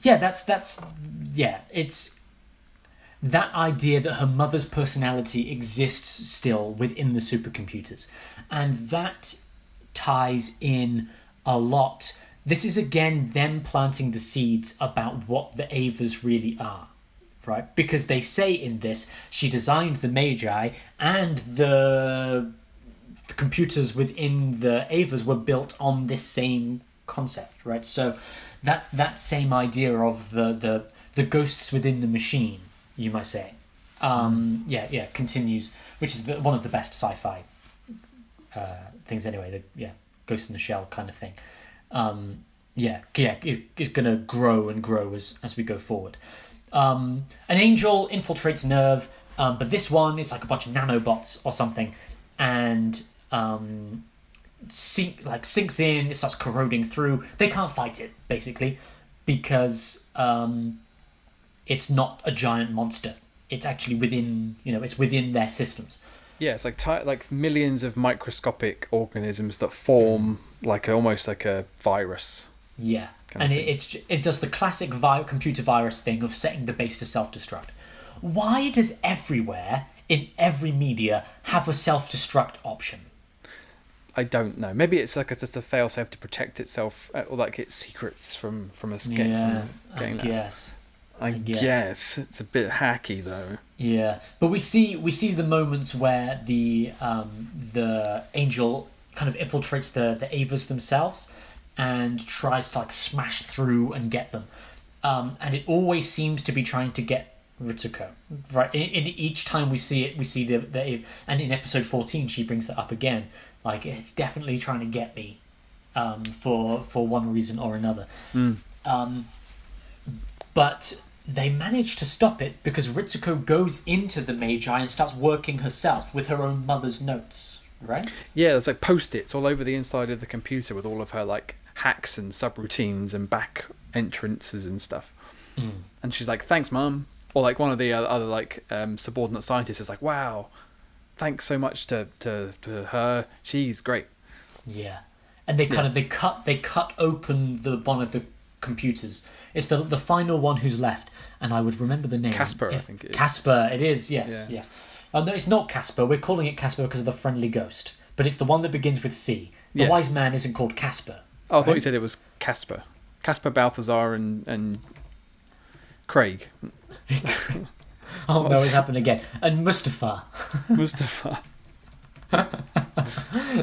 Yeah, it's that idea that her mother's personality exists still within the supercomputers. And that ties in a lot. This is, again, them planting the seeds about what the Avas really are. Right, because they say in this she designed the Magi and the computers within the Avas were built on this same concept, right? So that same idea of the ghosts within the machine, you might say, continues, which is one of the best sci-fi things anyway. The Ghost in the Shell kind of thing. Is going to grow and grow as we go forward. An angel infiltrates Nerve, but this one is like a bunch of nanobots or something, and sinks in. It starts corroding through. They can't fight it basically because it's not a giant monster. It's actually within it's within their systems. Yeah, it's like millions of microscopic organisms that form almost like a virus. Yeah. And it does the classic computer virus thing of setting the base to self-destruct. Why does everywhere in every media have a self-destruct option? I don't know. Maybe it's like just a failsafe to protect itself, or like its secrets from escape. Yeah, from getting I guess. I guess it's a bit hacky though. Yeah, but we see the moments where the angel kind of infiltrates the Avas themselves and tries to like smash through and get them, and it always seems to be trying to get Ritsuko. Right, in each time we see it, we see the and in episode 14 she brings that up again. Like it's definitely trying to get me, for one reason or another. But they manage to stop it because Ritsuko goes into the Magi and starts working herself with her own mother's notes, right? Yeah, there's like post-its all over the inside of the computer with all of her like hacks and subroutines and back entrances and stuff. And she's like, "Thanks, Mum." Or like one of the other like subordinate scientists is like, "Wow, thanks so much to her. She's great." Yeah, and they kind of they cut open one of the computers. It's the final one who's left, and I would remember the name. Casper, I think it is. Casper, it is. Yes, yes. Oh no, it's not Casper. We're calling it Casper because of the friendly ghost, but it's the one that begins with C. The wise man isn't called Casper. Oh, I thought you said it was Casper. Casper, Balthazar, and Craig. Oh no, it's happened again. And Mustafa. Mustafa.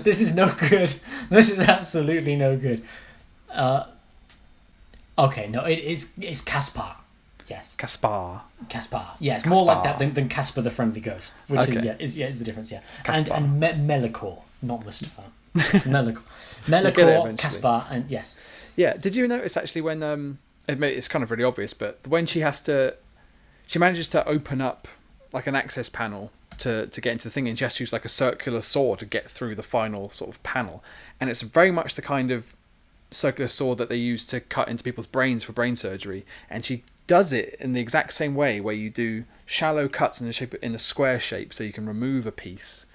This is no good. This is absolutely no good. Okay, no, it's Caspar. Yes. Caspar. Yeah, it's more like that than Casper the Friendly Ghost, which is the difference. Yeah, Caspar. and Melikor, not Mustafa. It's Melikor, Melikor, Caspar, and yes. Yeah. Did you notice actually when it's kind of really obvious, but when she manages to open up like an access panel to get into the thing, and she has to use like a circular saw to get through the final sort of panel, and it's very much the kind of circular saw that they use to cut into people's brains for brain surgery, and she does it in the exact same way where you do shallow cuts in a square shape so you can remove a piece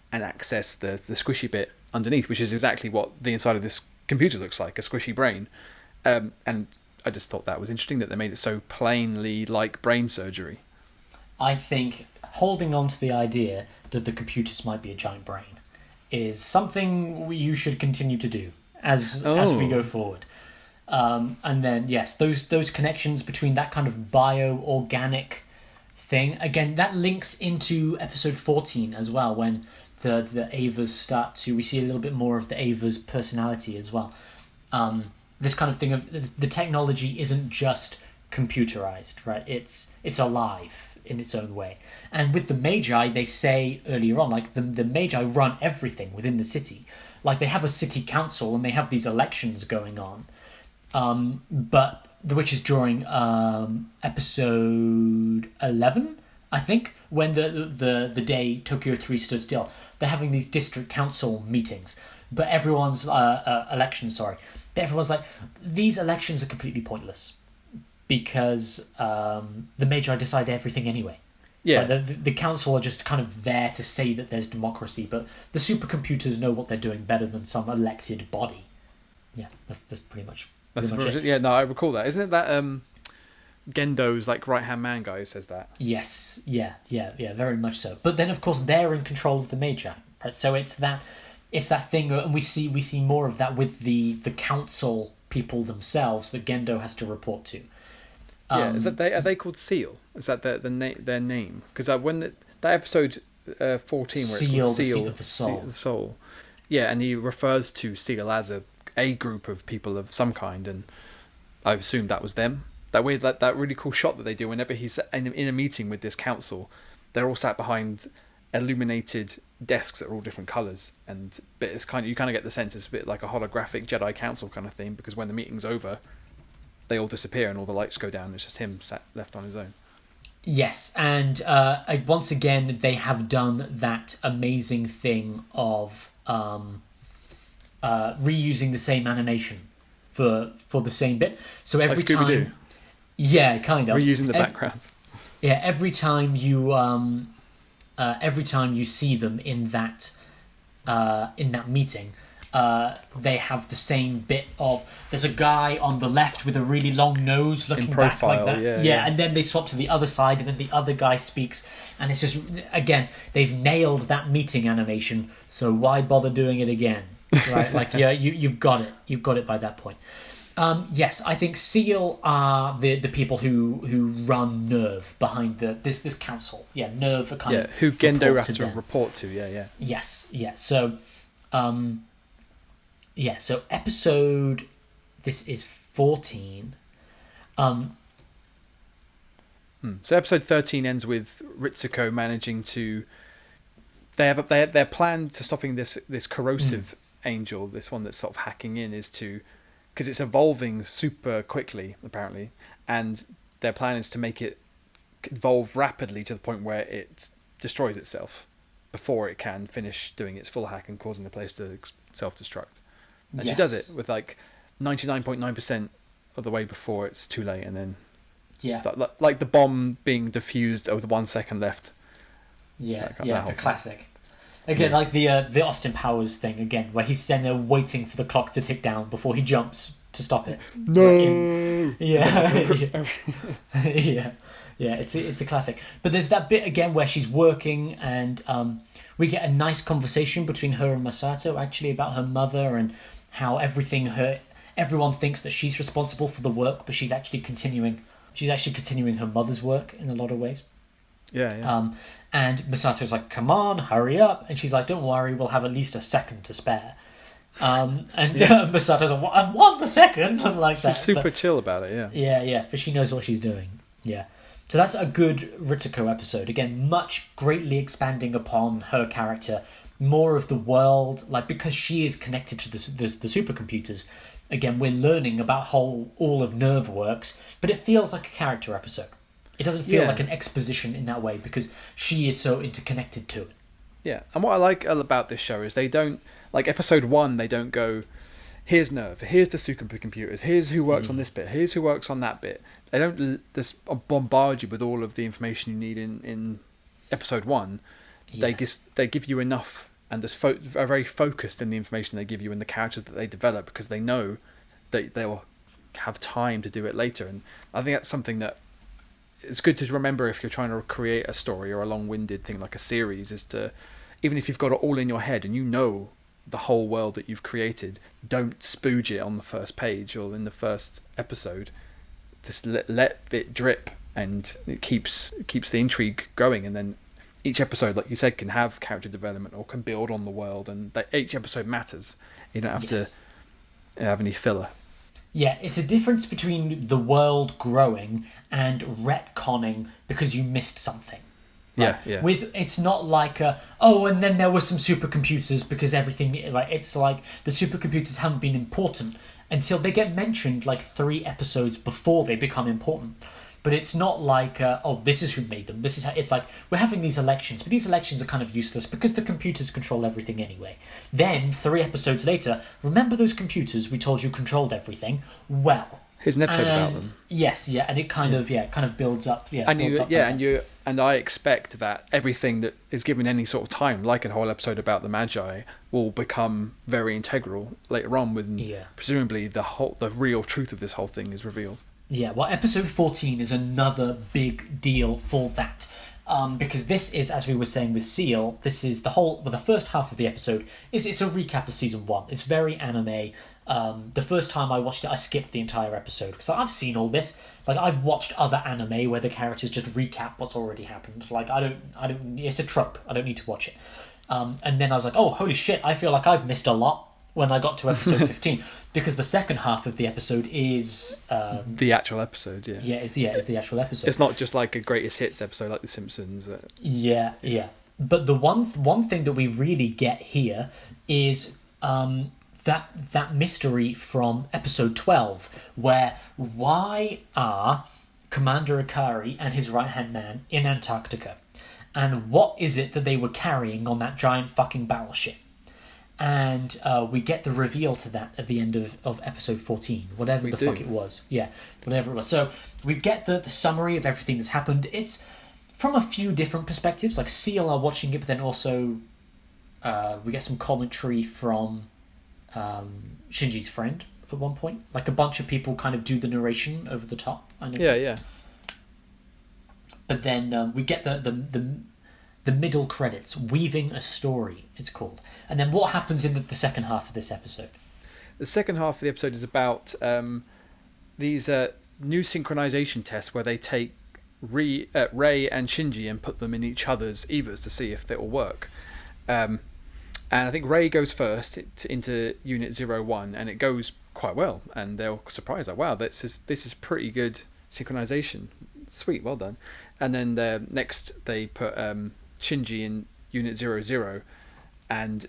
and access the squishy bit underneath, which is exactly what the inside of this computer looks like, a squishy brain. And I just thought that was interesting that they made it so plainly like brain surgery. I think holding on to the idea that the computers might be a giant brain is something you should continue to do as we go forward. And then, yes, those connections between that kind of bio-organic thing, again, that links into episode 14 as well, when the Avas start to... We see a little bit more of the Ava's personality as well. This kind of thing of the technology isn't just computerized, right? It's alive in its own way. And with the Magi, they say earlier on, like, the Magi run everything within the city. Like, they have a city council and they have these elections going on. But which is during episode 11, I think, when the day Tokyo 3 stood still. They're having these district council meetings, but everyone's elections. Sorry, but everyone's like, these elections are completely pointless because the Magi decide everything anyway. Yeah, like the council are just kind of there to say that there's democracy, but the supercomputers know what they're doing better than some elected body. Yeah, that's pretty much. That's it. Yeah, no, I recall that. Isn't it that Gendo's like right-hand man guy who says that? Yes, yeah, very much so. But then, of course, they're in control of the Magi, right? So it's that thing, and we see more of that with the council people themselves that Gendo has to report to. Is that are they called Seal? Is that their name? Because when that episode 14 where it's called Seal of the Soul. The Soul, yeah, and he refers to Seal as a group of people of some kind, and I assumed that was them. That weird, that really cool shot that they do whenever he's in a meeting with this council. They're all sat behind illuminated desks that are all different colours, but it's you kind of get the sense it's a bit like a holographic Jedi Council kind of thing, because when the meeting's over, they all disappear and all the lights go down. It's just him left on his own. Yes, and once again they have done that amazing thing of reusing the same animation for the same bit. So every like time, Scooby-Doo. Yeah, kind of reusing the backgrounds. Yeah, every time you see them in that meeting, they have the same bit of there's a guy on the left with a really long nose looking profile, back like that. yeah. And then they swap to the other side, and then the other guy speaks, and it's just, again, they've nailed that meeting animation. So why bother doing it again, right? Like, yeah, you've got it by that point. Yes, I think Seal are the people who run Nerve behind this council. Yeah, Nerve are kind of who Gendo has to them. report to. Yeah. Yes, yeah. So, so episode, this is 14. So episode 13 ends with Ritsuko managing to. They have their plan to stopping this corrosive angel, this one that's sort of hacking in, is to. Because it's evolving super quickly, apparently, and their plan is to make it evolve rapidly to the point where it destroys itself before it can finish doing its full hack and causing the place to self-destruct. And she does it with like 99.9% of the way before it's too late, and then like the bomb being diffused with 1 second left. The classic. Again, like the Austin Powers thing again, where he's standing there waiting for the clock to tick down before he jumps to stop it. No. It's a classic. But there's that bit again where she's working, and we get a nice conversation between her and Masato actually about her mother and how everyone thinks that she's responsible for the work, but she's actually continuing her mother's work in a lot of ways. And Masato's like, come on, hurry up. And she's like, don't worry, we'll have at least a second to spare. Masato's like, 1 second? Something like that. She's super chill about it, yeah. Yeah, but she knows what she's doing. Yeah. So that's a good Ritsuko episode. Again, greatly expanding upon her character. More of the world, like, because she is connected to the supercomputers. Again, we're learning about how all of Nerve works, but it feels like a character episode. It doesn't feel like an exposition in that way because she is so interconnected to it. Yeah, and what I like about this show is they don't, like episode 1, they don't go, here's Nerve, here's the supercomputers, here's who works on this bit, here's who works on that bit. They don't just bombard you with all of the information you need in episode 1. Yes. They give you enough, and are very focused in the information they give you and the characters that they develop, because they know that they will have time to do it later. And I think that's something that it's good to remember if you're trying to create a story or a long-winded thing like a series, is to, even if you've got it all in your head and you know the whole world that you've created, don't spooge it on the first page or in the first episode. Just let it drip, and it keeps the intrigue going. And then each episode, like you said, can have character development or can build on the world, and each episode matters. You don't have to have any filler. Yeah, it's a difference between the world growing and retconning because you missed something. Right? Yeah. It's not like and then there were some supercomputers because everything, like, it's like the supercomputers haven't been important until they get mentioned like 3 episodes before they become important. But it's not like, this is who made them. This is how. It's like, we're having these elections, but these elections are kind of useless because the computers control everything anyway. Then, 3 episodes later, remember those computers we told you controlled everything? Well, here's an episode about them. Yes, and it kind of builds up. And I expect that everything that is given any sort of time, like a whole episode about the Magi, will become very integral later on. When presumably the real truth of this whole thing is revealed. Yeah, well, episode 14 is another big deal for that. Because this is, as we were saying with Seal, this is the first half of the episode, it's a recap of season 1. It's very anime. The first time I watched it, I skipped the entire episode, because I've seen all this. Like, I've watched other anime where the characters just recap what's already happened. Like, I don't, it's a trope. I don't need to watch it. And then I was like, oh, holy shit, I feel like I've missed a lot when I got to episode 15, because the second half of the episode is the actual episode. It's the actual episode. It's not just like a greatest hits episode like The Simpsons. Yeah. But the one thing that we really get here is that mystery from episode 12, where why are Commander Ikari and his right-hand man in Antarctica, and what is it that they were carrying on that giant fucking battleship? And we get the reveal to that at the end of episode 14, whatever fuck it was. Yeah, whatever it was. So we get the summary of everything that's happened. It's from a few different perspectives. Like, Seal are watching it, but then also we get some commentary from Shinji's friend at one point. Like a bunch of people kind of do the narration over the top. I noticed. Yeah. But then we get the middle credits, weaving a story. It's called. And then what happens in the second half of this episode? The second half of the episode is about these new synchronization tests where they take Rei and Shinji and put them in each other's Evas to see if it will work. And I think Rei goes first into Unit 01, and it goes quite well. And they're surprised, like, wow, this is pretty good synchronization. Sweet, well done. And then next they put Shinji in Unit 00, and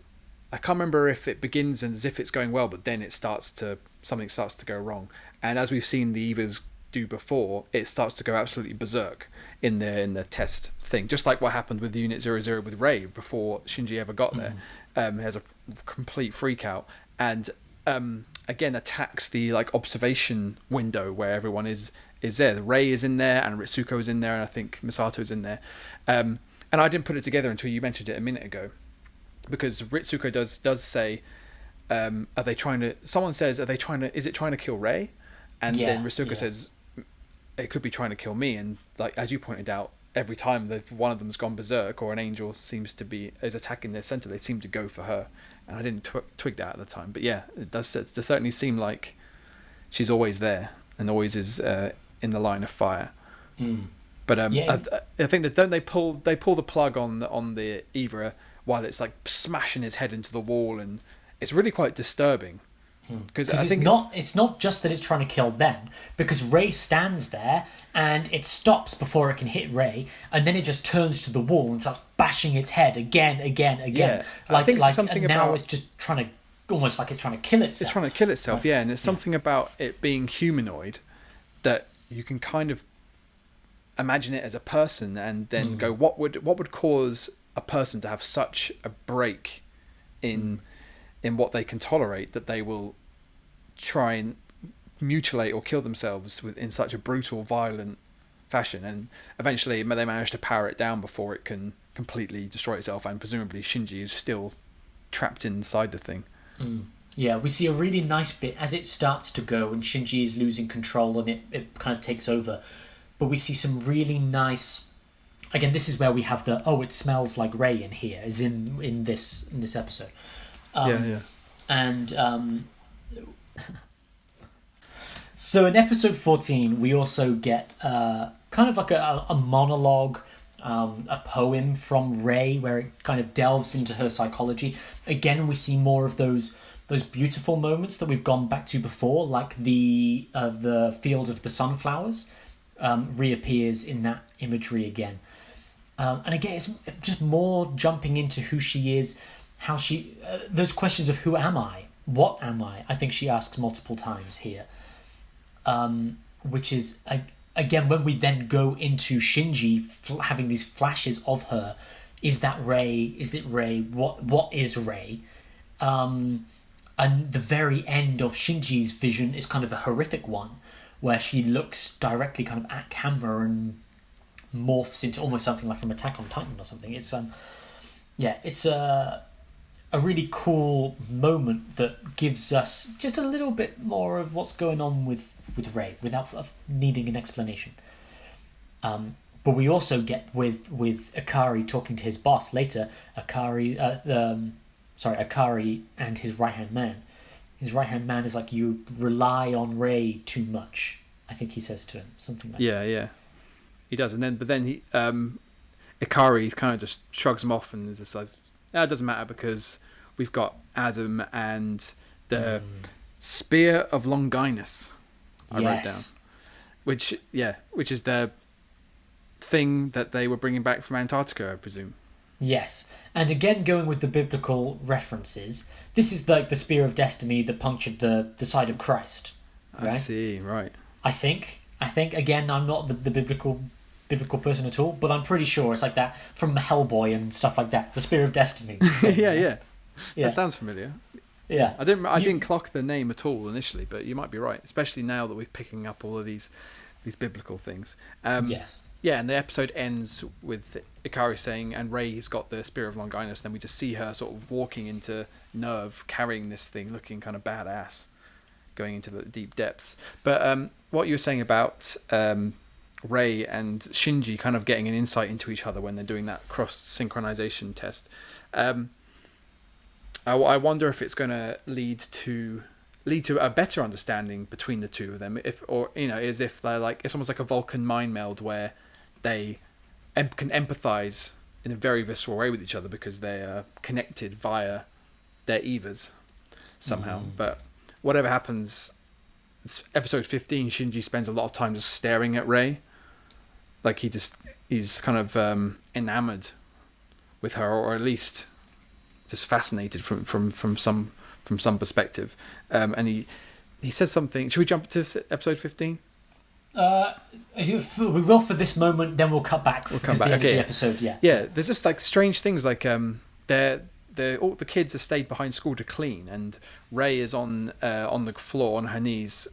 I can't remember if it begins as if it's going well, but then something starts to go wrong. And as we've seen the Evas do before, it starts to go absolutely berserk in the test thing, just like what happened with Unit 00 with Rei before Shinji ever got there. Has a complete freak out, and again attacks the like observation window where everyone is there. Rei is in there, and Ritsuko is in there, and I think Misato is in there. And I didn't put it together until you mentioned it a minute ago, because Ritsuko does say, are they trying to? Someone says, are they trying to? Is it trying to kill Rei? And then Ritsuko says, it could be trying to kill me. And like as you pointed out, every time one of them's gone berserk or an angel is attacking their center, they seem to go for her. And I didn't twig that at the time, but yeah, it does certainly seem like she's always there and always is in the line of fire. But I think that don't they pull the plug on the Eva while it's like smashing his head into the wall, and it's really quite disturbing. Because I think it's not just that it's trying to kill them, because Rei stands there and it stops before it can hit Rei, and then it just turns to the wall and starts bashing its head again. Yeah, I think something and now about it's just trying to almost like it's trying to kill itself. It's trying to kill itself, yeah, and it's something about it being humanoid that you can kind of imagine it as a person, and then go, what would cause a person to have such a break in what they can tolerate that they will try and mutilate or kill themselves in such a brutal, violent fashion. And eventually they manage to power it down before it can completely destroy itself, and presumably Shinji is still trapped inside the thing. Yeah, we see a really nice bit as it starts to go and Shinji is losing control and it kind of takes over. But we see some really nice... Again, this is where we have it smells like Rei in here, is in this episode. And so in episode 14, we also get kind of like a monologue, a poem from Rei, where it kind of delves into her psychology. Again, we see more of those beautiful moments that we've gone back to before, like the field of the sunflowers reappears in that imagery again. And again, it's just more jumping into who she is, how she... those questions of who am I? What am I think she asks multiple times here. Which is, again, when we then go into Shinji having these flashes of her, is that Rei? Is it Rei? What is Rei? And the very end of Shinji's vision is kind of a horrific one, where she looks directly kind of at camera and morphs into almost something like from Attack on Titan or something. It's it's a really cool moment that gives us just a little bit more of what's going on with Rei without needing an explanation. But we also get with Akari talking to his boss later. Akari and his right-hand man. His right-hand man is like, you rely on Rei too much, I think he says to him, something like that. Yeah. He does, but then he Ikari kind of just shrugs him off and is just like, it doesn't matter because we've got Adam and the Spear of Longinus. I wrote down, which is the thing that they were bringing back from Antarctica, I presume. Yes, and again going with the biblical references, this is like the Spear of Destiny that punctured the side of Christ. Right? I see, right. I think again, I'm not the biblical person at all, but I'm pretty sure it's like that from Hellboy and stuff like that. The Spear of Destiny. yeah. That sounds familiar. Yeah. I didn't clock the name at all initially, but you might be right, especially now that we're picking up all of these biblical things. Yes. Yeah, and the episode ends with Ikari saying, and Rey's got the Spear of Longinus. Then we just see her sort of walking into Nerve, carrying this thing, looking kind of badass, going into the deep depths. But what you were saying about Rey and Shinji kind of getting an insight into each other when they're doing that cross synchronization test. I wonder if it's going to lead to a better understanding between the two of them, as if they're like, it's almost like a Vulcan mind meld where they can empathize in a very visceral way with each other because they are connected via their evas somehow. But whatever happens, it's episode 15, Shinji spends a lot of time just staring at Rey, like he's kind of enamored with her, or at least just fascinated from some perspective. And he says something. Should we jump to episode 15? We will for this moment, then we'll cut back. We'll come back. Okay. The episode, yeah. Yeah, there's just like strange things like all the kids have stayed behind school to clean, and Rey is on the floor on her knees,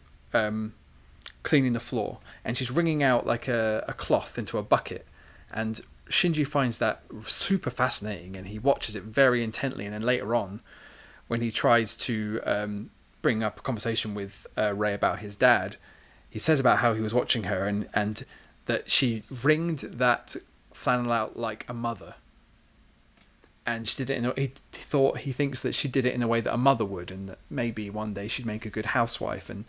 cleaning the floor, and she's wringing out like a cloth into a bucket, and Shinji finds that super fascinating, and he watches it very intently. And then later on, when he tries to bring up a conversation with Rey about his dad, he says about how he was watching her and that she wringed that flannel out like a mother. And she did it he thinks that she did it in a way that a mother would, and that maybe one day she'd make a good housewife. And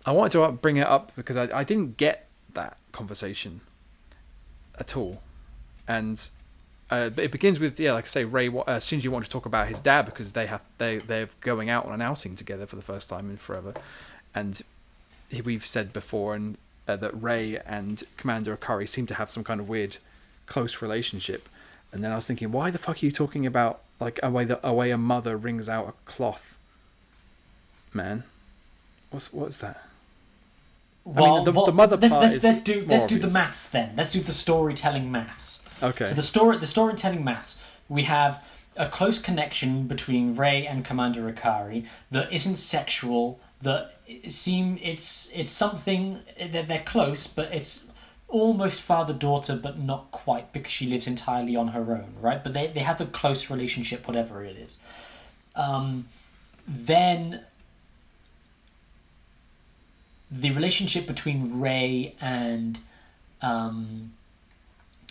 I wanted to bring it up because I didn't get that conversation at all. And it begins with, like I say, Shinji wanted to talk about his dad because they're going out on an outing together for the first time in forever. And we've said before that Rey and Commander Ikari seem to have some kind of weird close relationship. And then I was thinking, why the fuck are you talking about like a way a mother wrings out a cloth? Man, what's that? Well, I mean, the mother part let's do obvious. the maths then. Let's do the storytelling maths. Okay. So the storytelling maths, we have a close connection between Rey and Commander Ikari that isn't sexual. That it's something that they're close, but it's almost father-daughter, but not quite, because she lives entirely on her own, right? But they have a close relationship, whatever it is. Then the relationship between Rey and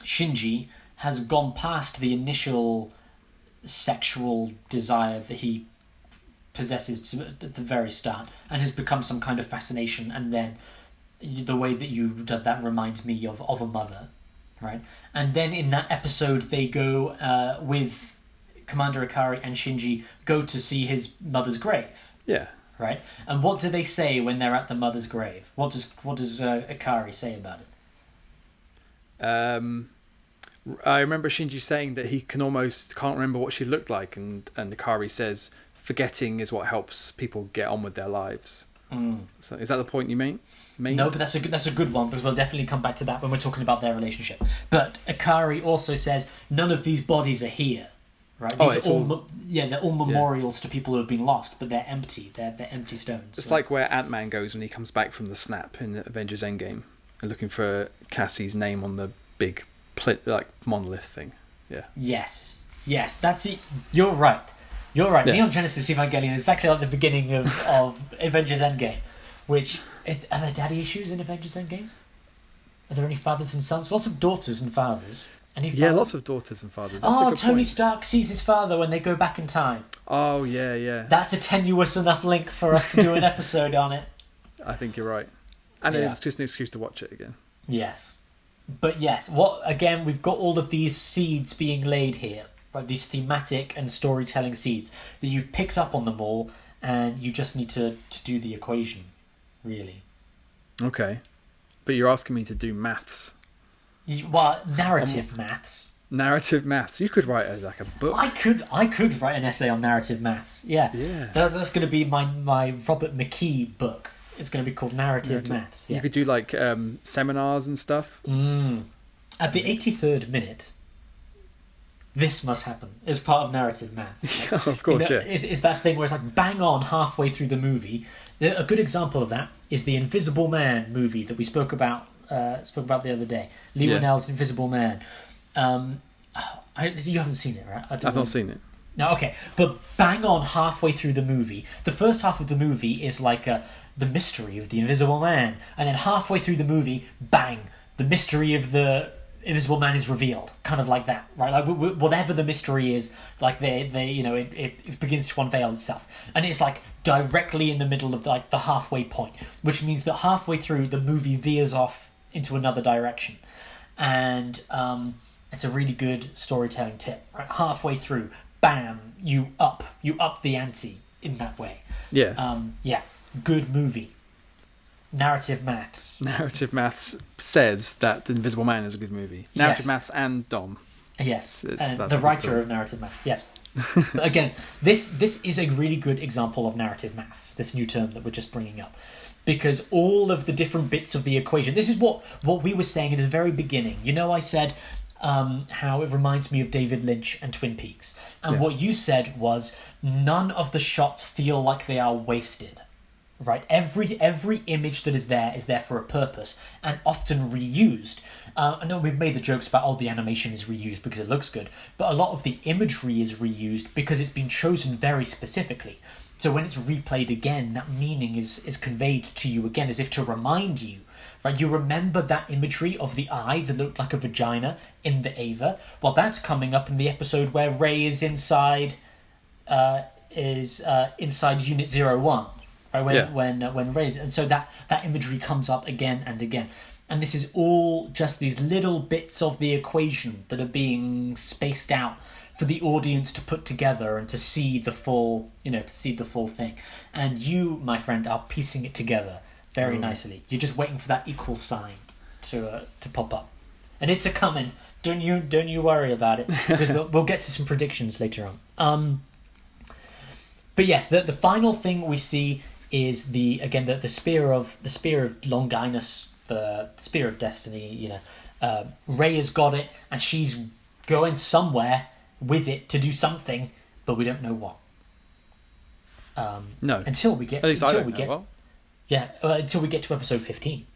Shinji has gone past the initial sexual desire that he possesses at the very start, and has become some kind of fascination. And then the way that you did that reminds me of a mother, right? And then in that episode they go with Commander Ikari and Shinji go to see his mother's grave. Yeah. Right? And what do they say when they're at the mother's grave? What does Ikari say about it? I remember Shinji saying that he can't remember what she looked like, and Ikari says forgetting is what helps people get on with their lives. So is that the point you mean? No, but that's a good one, because we'll definitely come back to that when we're talking about their relationship. But Ikari also says none of these bodies are here, right? These are they're all memorials to people who have been lost, but they're empty. They're empty stones. It's like where Ant-Man goes when he comes back from the snap in Avengers Endgame, looking for Cassie's name on the big monolith thing. Yeah. Yes, that's it. You're right. Yeah. NeDom Genesis Daveangelion is exactly like the beginning of Avengers Endgame. Which, are there daddy issues in Avengers Endgame? Are there any fathers and sons? Lots of daughters and fathers. Yeah, lots of daughters and fathers. That's a good Tony point. Stark sees his father when they go back in time. Oh, yeah. That's a tenuous enough link for us to do an episode on it. I think you're right. And it's just an excuse to watch it again. Yes. But yes, again, we've got all of these seeds being laid here. Right? These thematic and storytelling seeds that you've picked up on them all, and you just need to do the equation. Really. Okay. But you're asking me to do maths. Narrative maths. Narrative maths. You could write a book. I could write an essay on narrative maths. Yeah. That's going to be my Robert McKee book. It's going to be called Narrative Maths. Yes. You could do seminars and stuff. At the 83rd minute, this must happen as part of narrative maths. Of course, yeah. It's that thing where it's like bang on halfway through the movie. A good example of that is the Invisible Man movie that we spoke about about the other day. Lee Whannell's Invisible Man. You haven't seen it, right? I've not seen it. No, okay, but bang on halfway through the movie, the first half of the movie is like the mystery of the Invisible Man, and then halfway through the movie, bang, the mystery of the Invisible Man is revealed, kind of like that, right? Like whatever the mystery is, like they it begins to unveil itself, and it's like directly in the middle of like the halfway point, which means that halfway through the movie veers off into another direction, and it's a really good storytelling tip. Right? Halfway through, bam, you up the ante in that way. Yeah. Good movie. Narrative maths says that The Invisible Man is a good movie. Narrative maths and Dom. Yes, and the writer of narrative maths. Yes. But again, this is a really good example of narrative maths, this new term that we're just bringing up. Because all of the different bits of the equation, this is what we were saying in the very beginning. You know, I said how it reminds me of David Lynch and Twin Peaks. And what you said was none of the shots feel like they are wasted. Right, every image that is there for a purpose and often reused. I know we've made the jokes about the animation is reused because it looks good, but a lot of the imagery is reused because it's been chosen very specifically. So when it's replayed again, that meaning is conveyed to you again as if to remind you. Right, you remember that imagery of the eye that looked like a vagina in the Ava. Well, that's coming up in the episode where Rey is inside Unit 01. Right, when raised, and so that imagery comes up again and again, and this is all just these little bits of the equation that are being spaced out for the audience to put together and to see the full thing. And you, my friend, are piecing it together very nicely. You're just waiting for that equal sign to pop up, and it's a coming. Don't you worry about it, because we'll get to some predictions later on. But yes, the final thing we see is the spear of Longinus, the spear of destiny. You know, Rey has got it, and she's going somewhere with it to do something, but we don't know what. No, until we get. At least I don't know what. Yeah, until we get to episode 15.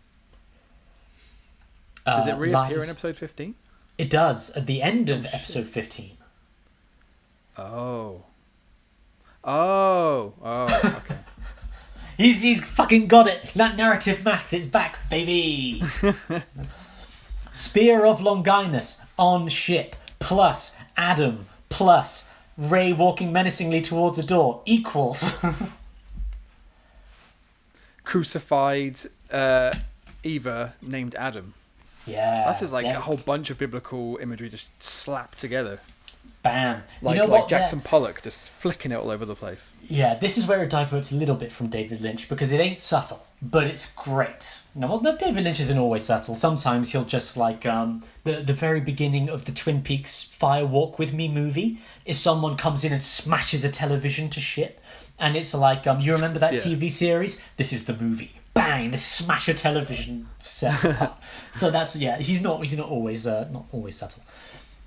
Does it reappear in episode 15? It does at the end of episode 15. Oh, okay. He's fucking got it. That narrative maths, it's back, baby. Spear of Longinus on ship plus Adam plus Rey walking menacingly towards a door equals crucified Eva named Adam. Yeah, that's just like a whole bunch of biblical imagery just slapped together. Bam. Like Jackson Pollock just flicking it all over the place. Yeah, this is where it diverts a little bit from David Lynch, because it ain't subtle, but it's great. No, David Lynch isn't always subtle. Sometimes he'll just the very beginning of the Twin Peaks Fire Walk With Me movie is someone comes in and smashes a television to shit, and it's like, you remember that TV series? This is the movie. Bang! They smash a television set apart. So that's he's not always subtle.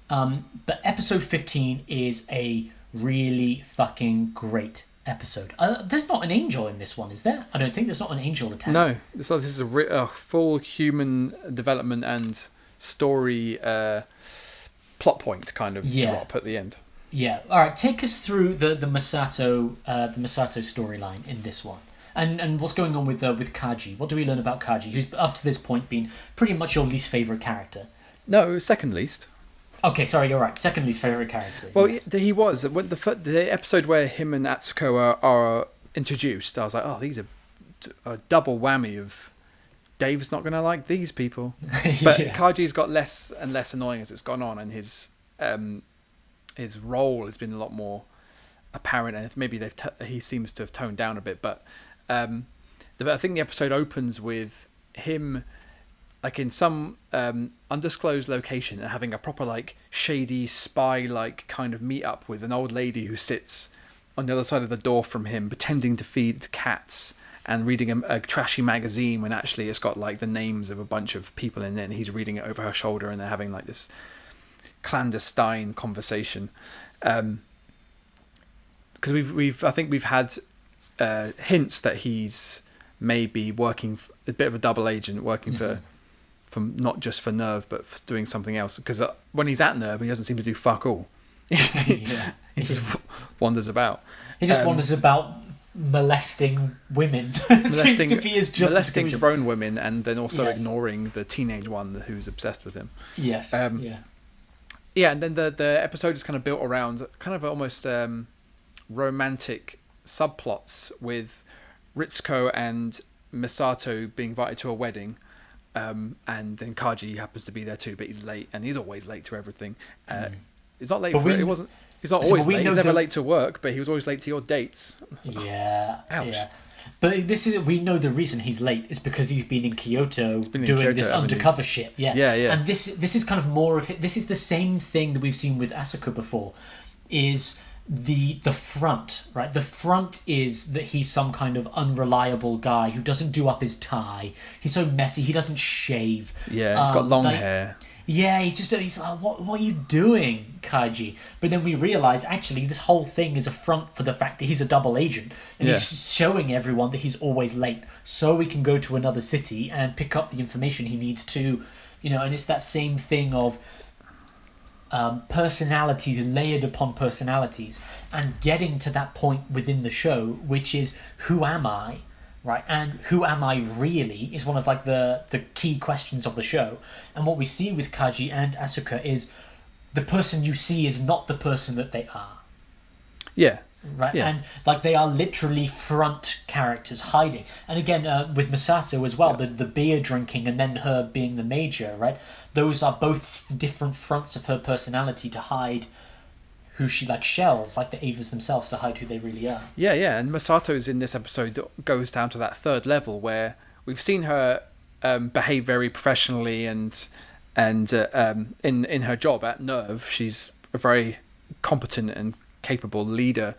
But episode 15 is a really fucking great episode. There's not an angel in this one, is there? I don't think there's not an angel attack. No, this is a full human development and story plot point kind of drop at the end. Yeah. All right, take us through the Masato storyline in this one. And what's going on with Kaji? What do we learn about Kaji, who's up to this point been pretty much your least favourite character? No, second least. Okay, sorry, you're right. Second least favourite character. Well, yes. He was. The episode where him and Atsuko are introduced, I was like, oh, these are a double whammy of Dave's not going to like these people. But Kaji's got less and less annoying as it's gone on, and his role has been a lot more apparent, and maybe he seems to have toned down a bit, but I think the episode opens with him like in some undisclosed location and having a proper shady spy kind of meet up with an old lady who sits on the other side of the door from him, pretending to feed cats and reading a trashy magazine when actually it's got the names of a bunch of people in it, and he's reading it over her shoulder, and they're having this clandestine conversation. Because I think we've had hints that he's maybe working a bit of a double agent, working for not just for nerve, but for doing something else. Because when he's at nerve, he doesn't seem to do fuck all. Yeah. He just wanders about. He just wanders about molesting women. Seems to be his job molesting description. grown women, and then also ignoring the teenage one who's obsessed with him. Yes. Yeah, and then the episode is kind of built around kind of almost romantic subplots with Ritsuko and Misato being invited to a wedding, and then Kaji happens to be there too, but he's late, and he's always late to everything. He's not late it wasn't. He's not always late. He's never late to work, but he was always late to your dates. Yeah. Ouch. Yeah. But we know the reason he's late is because he's been in Kyoto doing this undercover shit. Yeah. And this is kind of more of it. This is the same thing that we've seen with Asuka before, is the front, right? The front is that he's some kind of unreliable guy who doesn't do up his tie. He's so messy. He doesn't shave. Yeah, he's got long hair. Yeah, he's like, what are you doing, Kaiji? But then we realise, actually, this whole thing is a front for the fact that he's a double agent. And he's showing everyone that he's always late, so he can go to another city and pick up the information he needs to, and it's that same thing of personalities layered upon personalities, and getting to that point within the show, which is, who am I? Right, and who am I really is one of like the key questions of the show. And what we see with Kaji and Asuka is the person you see is not the person that they are. Yeah. Right, yeah. And like they are literally front characters hiding. And again, with Misato as well, the beer drinking and then her being the major, right? Those are both different fronts of her personality to hide who she shells, like the Avas themselves, to hide who they really are. Yeah, and Misato's in this episode goes down to that third level where we've seen her behave very professionally and in her job at Nerve, she's a very competent and capable leader,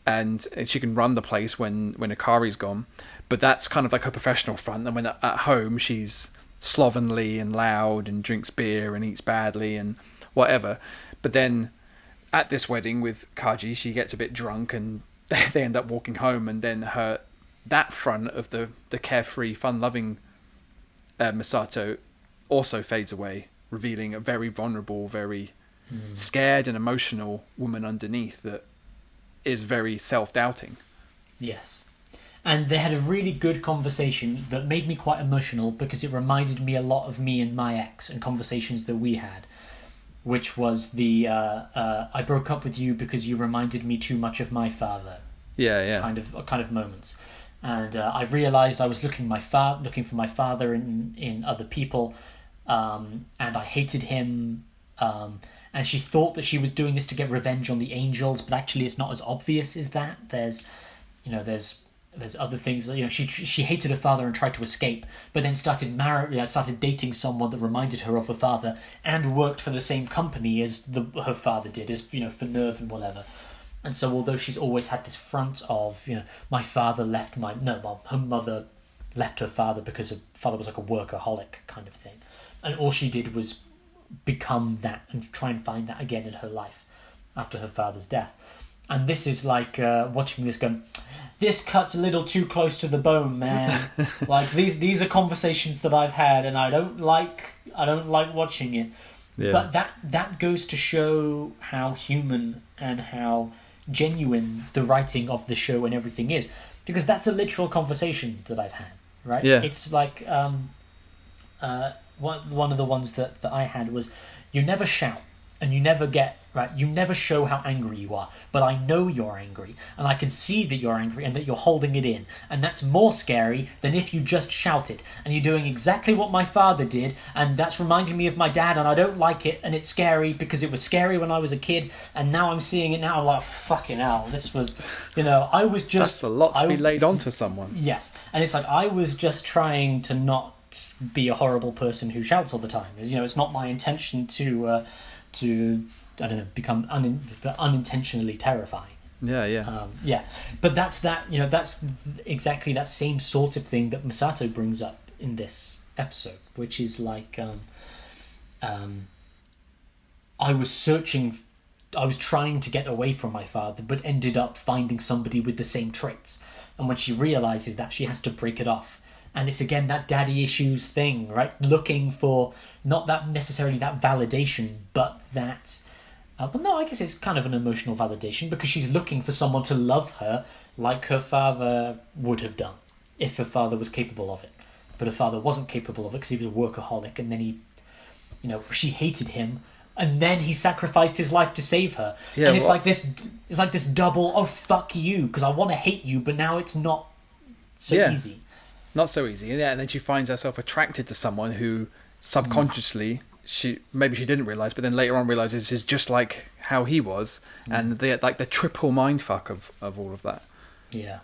and she can run the place when Akari's gone. But that's kind of like her professional front, and when at home she's slovenly and loud and drinks beer and eats badly and whatever. But then at this wedding with Kaji, she gets a bit drunk and they end up walking home, and then that front of the carefree, fun-loving Misato also fades away, revealing a very vulnerable, very scared and emotional woman underneath that is very self-doubting. Yes. And they had a really good conversation that made me quite emotional because it reminded me a lot of me and my ex and conversations that we had. Which was I broke up with you because you reminded me too much of my father. Yeah. Kind of moments, and I realised I was looking for my father in other people, and I hated him. And she thought that she was doing this to get revenge on the angels, but actually it's not as obvious as that. There's other things. She hated her father and tried to escape, but then started dating someone that reminded her of her father and worked for the same company as her father did, as for Nerve and whatever. And so, although she's always had this front of my father left her mother left her father because her father was like a workaholic kind of thing, and all she did was become that and try and find that again in her life after her father's death. And this is like watching this going, this cuts a little too close to the bone, man. Like these are conversations that I've had, and I don't like watching it. Yeah. But that goes to show how human and how genuine the writing of the show and everything is, because that's a literal conversation that I've had, right? Yeah. It's like one of the ones that I had was, you never shout and you never you never show how angry you are, but I know you're angry, and I can see that you're angry and that you're holding it in, and that's more scary than if you just shouted. And you're doing exactly what my father did, and that's reminding me of my dad, and I don't like it, and it's scary because it was scary when I was a kid, and now I'm seeing it now. I'm like, fucking hell, this was, I was just... That's a lot to be laid onto someone. Yes, and it's like, I was just trying to not be a horrible person who shouts all the time. It's not my intention to I don't know, become unintentionally terrifying. Yeah. But that's exactly that same sort of thing that Misato brings up in this episode, which is like, I was trying to get away from my father, but ended up finding somebody with the same traits. And when she realizes that, she has to break it off And it's again that daddy issues thing, right? Looking for not that necessarily that validation, but that. But no, I guess it's kind of an emotional validation because she's looking for someone to love her like her father would have done if her father was capable of it. But her father wasn't capable of it because he was a workaholic, and then she hated him, and then he sacrificed his life to save her. Yeah, and it's like this double, oh fuck you, because I want to hate you, but now it's not so easy. Not so easy, yeah. And then she finds herself attracted to someone who subconsciously she didn't realize, but then later on realizes is just like how he was, and the triple mindfuck of all of that. Yeah.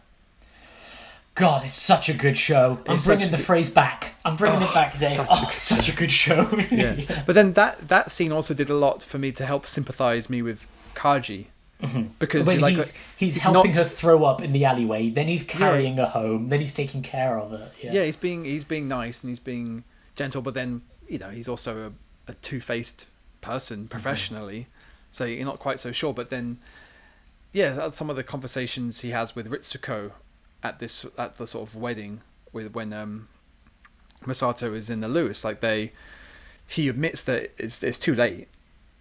God, it's such a good show. I'm bringing the phrase back. I'm bringing it back today. Such a good show. Yeah. But then that scene also did a lot for me to help sympathize me with Kaji. Because he's helping her throw up in the alleyway, then he's carrying her home, then he's taking care of her. Yeah, he's being nice and he's being gentle, but then he's also a two-faced person professionally, so you're not quite so sure. But then some of the conversations he has with Ritsuko at the sort of wedding when Masato is in the loo, it's like he admits that it's too late.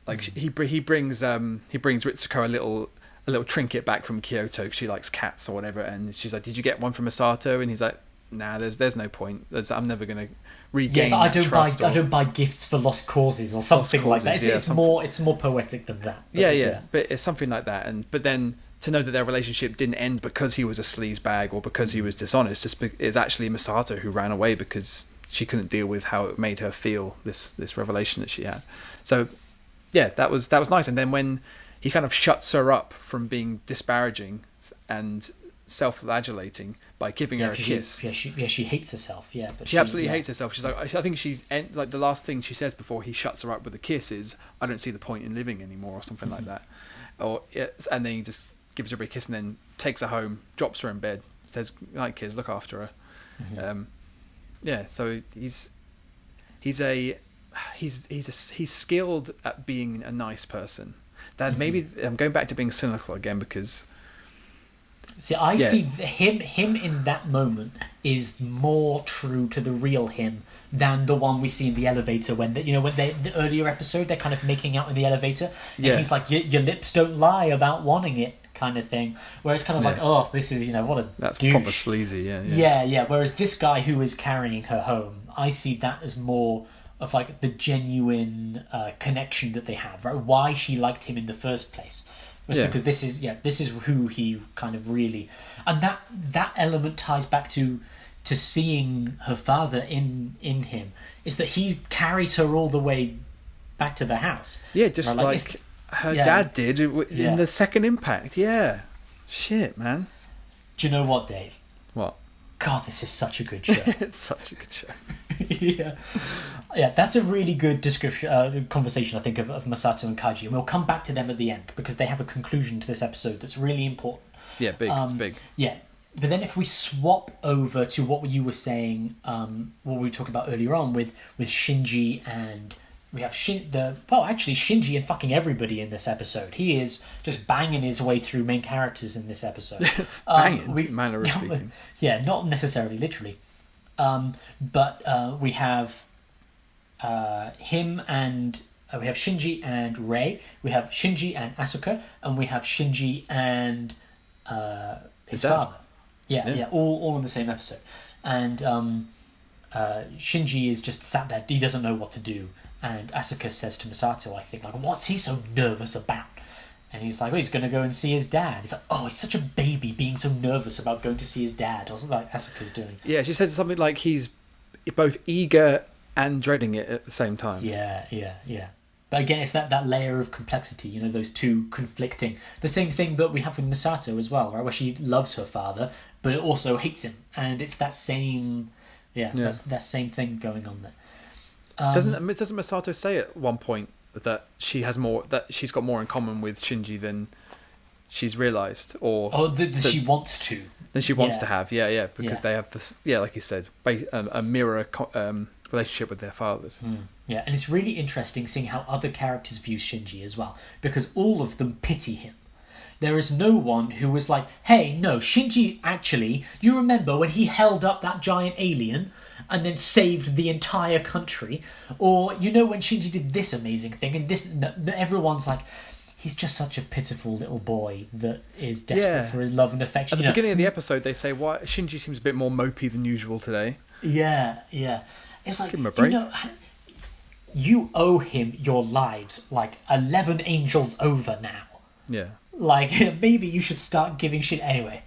Like he brings Ritsuko a little trinket back from Kyoto because she likes cats or whatever, and she's like, "Did you get one from Masato?" And he's like, "Nah, there's no point. I'm never gonna regain that trust." I don't buy gifts for lost causes or something like that. It's more poetic than that. But it's something like that. But then to know that their relationship didn't end because he was a sleazebag or because he was dishonest, it's actually Masato who ran away because she couldn't deal with how it made her feel, this revelation that she had. So yeah, that was nice. And then when he kind of shuts her up from being disparaging and self-flagellating by giving her a kiss. She hates herself. Yeah, but she absolutely hates herself. She's like, I think like the last thing she says before he shuts her up with a kiss is, "I don't see the point in living anymore," or something like that. And then he just gives her a big kiss and then takes her home, drops her in bed, says, "Night, kids, look after her." So he's skilled at being a nice person. That maybe I'm going back to being cynical again because see him in that moment is more true to the real him than the one we see in the elevator when the earlier episode they're kind of making out in the elevator and he's like, your lips don't lie about wanting it kind of thing, where it's kind of like, oh, this is what a that's douche. Proper sleazy. Whereas this guy who is carrying her home, I see that as more of like the genuine connection that they have, right? Why she liked him in the first place was because this is who he kind of really, and that element ties back to seeing her father in him, is that he carries her all the way back to the house. Yeah, just right? like her dad did in the second impact. Yeah, shit, man. Do you know what, Dave? What? God, this is such a good show. It's such a good show. Yeah, that's a really good description, conversation, I think, of Masato and Kaji, and we'll come back to them at the end because they have a conclusion to this episode that's really important. Yeah, big. It's big. Yeah, but then if we swap over to what you were saying, what we talked about earlier on with Shinji, and we have Shinji and fucking everybody in this episode. He is just banging his way through main characters in this episode. Banging, manner of speaking. Yeah, not necessarily literally. But we have him and we have Shinji and Rei. We have Shinji and Asuka, and we have Shinji and his father. Yeah, all in the same episode. And Shinji is just sat there. He doesn't know what to do. And Asuka says to Masato, I think, like, what's he so nervous about? And he's like, he's going to go and see his dad. He's like, oh, he's such a baby being so nervous about going to see his dad. Or something like Asuka's doing. Yeah, she says something like he's both eager and dreading it at the same time. Yeah. But again, it's that layer of complexity, those two conflicting. The same thing that we have with Masato as well, right? Where she loves her father, but also hates him. And it's that same, that's that same thing going on there. Doesn't Masato say at one point that she's got more in common with Shinji than she's realised, or she wants to, than she wants to have, because they have this, like you said, a mirror relationship with their fathers. Yeah, and it's really interesting seeing how other characters view Shinji as well, because all of them pity him. there is no one who was like, hey, no, Shinji, actually, you remember when he held up that giant alien and then saved the entire country? Or, you know, when Shinji did this amazing thing, and this, no, everyone's like, he's just such a pitiful little boy that is desperate for his love and affection. At the beginning of the episode, they say, "Why Shinji seems a bit more mopey than usual today." Yeah, yeah. It's like, give him a break. You know, you owe him your lives like 11 angels over now. Yeah. Like, maybe you should start giving shit. Anyway,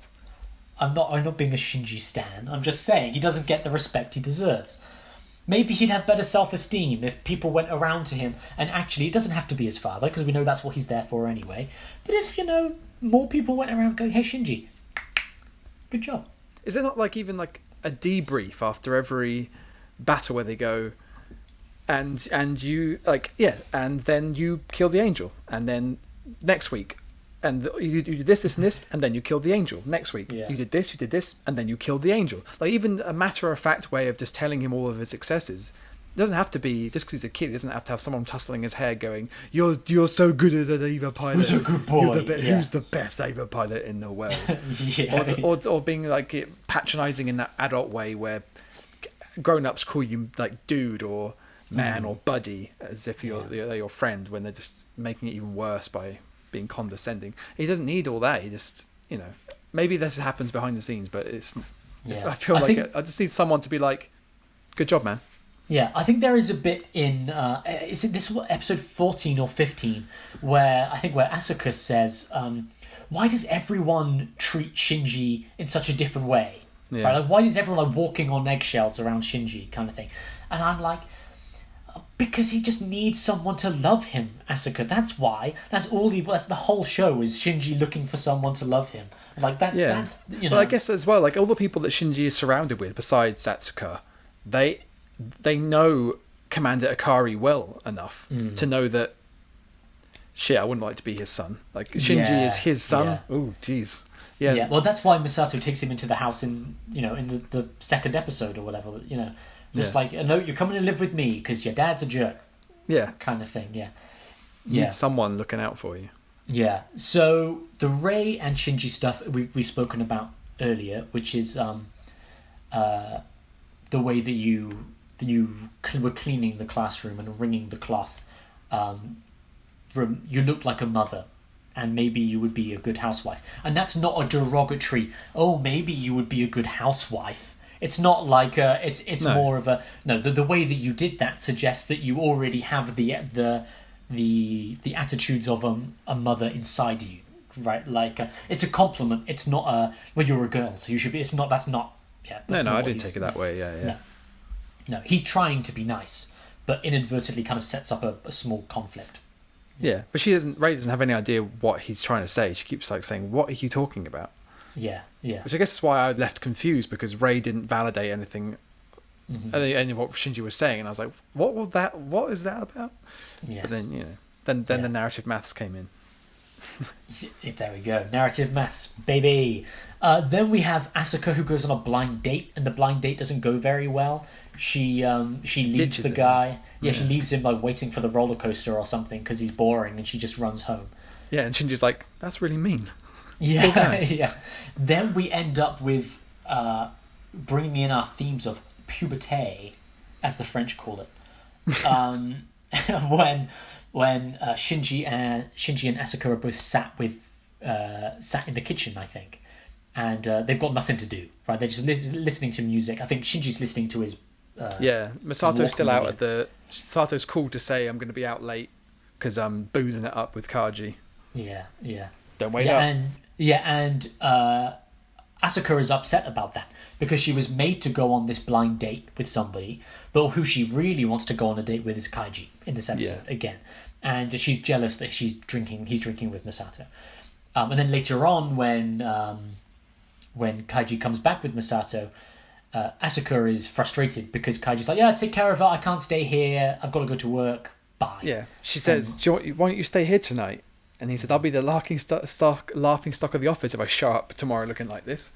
I'm not being a Shinji stan. I'm just saying he doesn't get the respect he deserves. Maybe he'd have better self-esteem if people went around to him, and actually, it doesn't have to be his father, because we know that's what he's there for anyway. But if, you know, more people went around going, hey, Shinji, good job. Is there not, like, even, like, a debrief after every battle where they go, and you, like, yeah, and then you kill the angel, and then next week, and you did this, and this, and then you killed the angel. Next week, you did this, and then you killed the angel. Like, even a matter-of-fact way of just telling him all of his successes. It doesn't have to be, just because he's a kid, he doesn't have to have someone tussling his hair going, you're so good as an Eva pilot. Who's a good boy? Who's the best Eva pilot in the world? Or being, like, patronising in that adult way where grown-ups call you, like, dude or man or buddy, as if they're your friend, when they're just making it even worse by being condescending. He doesn't need all that. He just, you know, maybe this happens behind the scenes, but it's. I feel I just need someone to be like, "Good job, man." Yeah, I think there is a bit in is it this episode 14 or 15 where Asuka says, "Why does everyone treat Shinji in such a different way? Yeah. Right? Like, why is everyone like walking on eggshells around Shinji, kind of thing?" And I'm like, because he just needs someone to love him, Asuka. That's why. That's all he. That's the whole show, is Shinji looking for someone to love him. Like that's you know. Well, I guess as well, like all the people that Shinji is surrounded with, besides Asuka, they know Commander Ikari well enough to know that. Shit, I wouldn't like to be his son. Like Shinji is his son. Yeah. Oh, jeez. Yeah. Yeah. Well, that's why Misato takes him into the house in the second episode or whatever. You know. Just like, no, you're coming to live with me because your dad's a jerk. Yeah. Kind of thing, yeah. You need someone looking out for you. Yeah. So the Rei and Shinji stuff we've spoken about earlier, which is the way that you were cleaning the classroom and wringing the cloth. You looked like a mother, and maybe you would be a good housewife. And that's not a derogatory, oh, maybe you would be a good housewife. It's not like it's more of a the way that you did that suggests that you already have the attitudes of a mother inside you, right? Like it's a compliment. It's not a well, you're a girl, so you should be. It's not. That's not. Yeah. That's no, I didn't take it that way. Yeah. No, he's trying to be nice, but inadvertently kind of sets up a small conflict. Yeah, but Ray doesn't have any idea what he's trying to say. She keeps like saying, "What are you talking about?" Yeah. Which I guess is why I left confused, because Ray didn't validate anything, any of what Shinji was saying, and I was like, What is that about? Yes. But then then the narrative maths came in. There we go, narrative maths, baby. Then we have Asuka, who goes on a blind date, and the blind date doesn't go very well. She leaves the guy. Yeah, she leaves him like waiting for the roller coaster or something because he's boring, and she just runs home. Yeah, and Shinji's like, that's really mean. Yeah, yeah. Then we end up with bringing in our themes of puberté, as the French call it. When Shinji and Asuka are both sat in the kitchen, I think, and they've got nothing to do. Right, they're just listening to music. I think Shinji's listening to his. Masato's still out at the. Masato's called to say I'm going to be out late because I'm boozing it up with Kaji. Yeah. Don't wait up. And Asuka is upset about that because she was made to go on this blind date with somebody, but who she really wants to go on a date with is Kaiji in this episode again, and she's jealous that he's drinking with Misato. And then later on, when Kaiji comes back with Misato, Asuka is frustrated because Kaiji's like, "Yeah, take care of her. I can't stay here. I've got to go to work. Bye." Yeah, she says, "Why don't you stay here tonight?" And he said, "I'll be the laughing stock of the office if I show up tomorrow looking like this."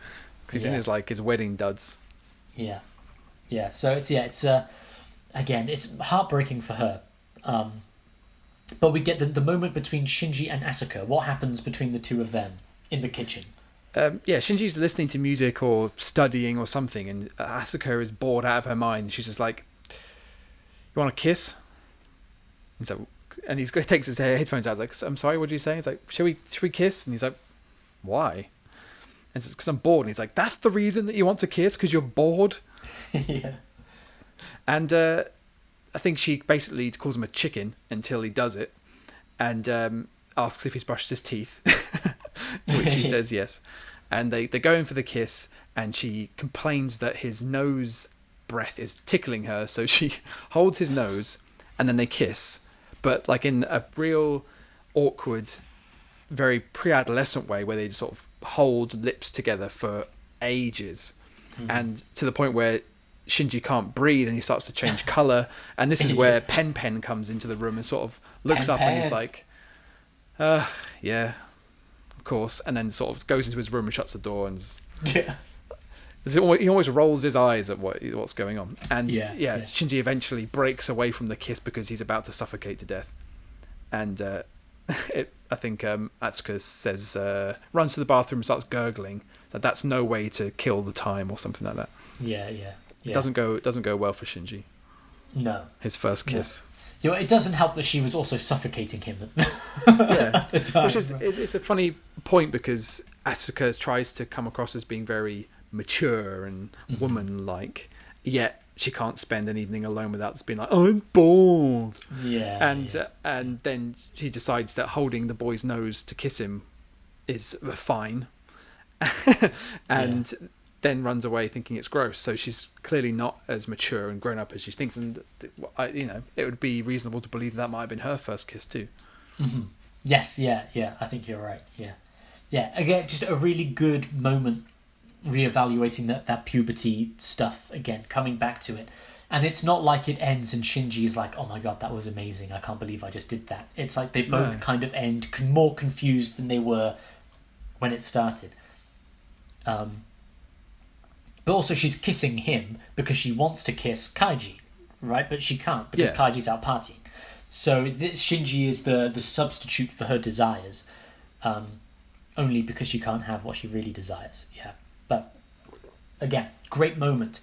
Because he's in his wedding duds. Yeah. So it's again, it's heartbreaking for her. But we get the moment between Shinji and Asuka. What happens between the two of them in the kitchen? Shinji's listening to music or studying or something, and Asuka is bored out of her mind. She's just like, "You want a kiss?" And so, and he takes his headphones out. He's like, "I'm sorry, what did you say?" He's like, "Should we kiss?" And he's like, "Why?" And it's because I'm bored. And he's like, "That's the reason that you want to kiss, because you're bored." Yeah. And I think she basically calls him a chicken until he does it, and asks if he's brushed his teeth, to which he says yes. And they go in for the kiss, and she complains that his nose breath is tickling her, so she holds his nose, and then they kiss, but like in a real awkward, very pre-adolescent way, where they just sort of hold lips together for ages, and to the point where Shinji can't breathe and he starts to change colour, and this is where Pen comes into the room and sort of looks up and he's like, yeah, of course, and then sort of goes into his room and shuts the door, and he always rolls his eyes at what's going on, and Shinji eventually breaks away from the kiss because he's about to suffocate to death, and I think Atsuka says, runs to the bathroom and starts gurgling, that's no way to kill the time or something like that. Yeah. It doesn't go well for Shinji. No. His first kiss. No. It doesn't help that she was also suffocating him at the time. Which is it's a funny point, because Asuka tries to come across as being very mature and woman-like, yet she can't spend an evening alone without just being like, I'm bored. And then she decides that holding the boy's nose to kiss him is fine. And then runs away thinking it's gross. So she's clearly not as mature and grown up as she thinks, and it would be reasonable to believe that might have been her first kiss too. Yes, I think you're right. Again, just a really good moment reevaluating that puberty stuff again, coming back to it. And it's not like it ends and Shinji is like, oh my god, that was amazing, I can't believe I just did that. It's like they both kind of end more confused than they were when it started. But also she's kissing him because she wants to kiss Kaiji, right? But she can't because Kaiji's out partying. So Shinji is the substitute for her desires, only because she can't have what she really desires. Yeah, but again, great moment,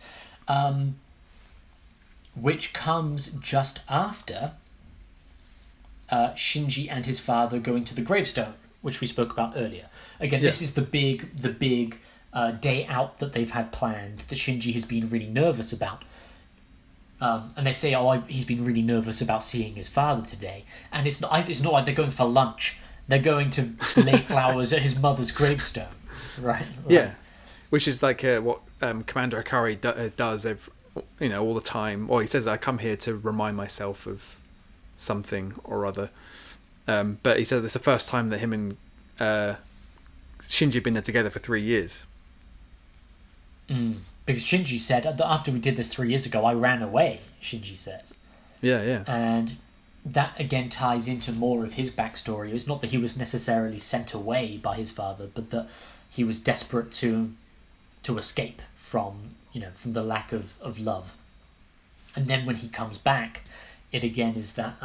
which comes just after Shinji and his father going to the gravestone, which we spoke about earlier. Again, this is the big day out that they've had planned that Shinji has been really nervous about. And they say, he's been really nervous about seeing his father today. And it's not like they're going for lunch. They're going to lay flowers at his mother's gravestone, right? Yeah, which is like what Commander Akari does all the time. Or he says, I come here to remind myself of something or other. But he said it's the first time that him and Shinji have been there together for 3 years. Because Shinji said, after we did this 3 years ago, I ran away, Shinji says. Yeah. And that again ties into more of his backstory. It's not that he was necessarily sent away by his father, but that he was desperate to escape from the lack of love. And then when he comes back, it again is that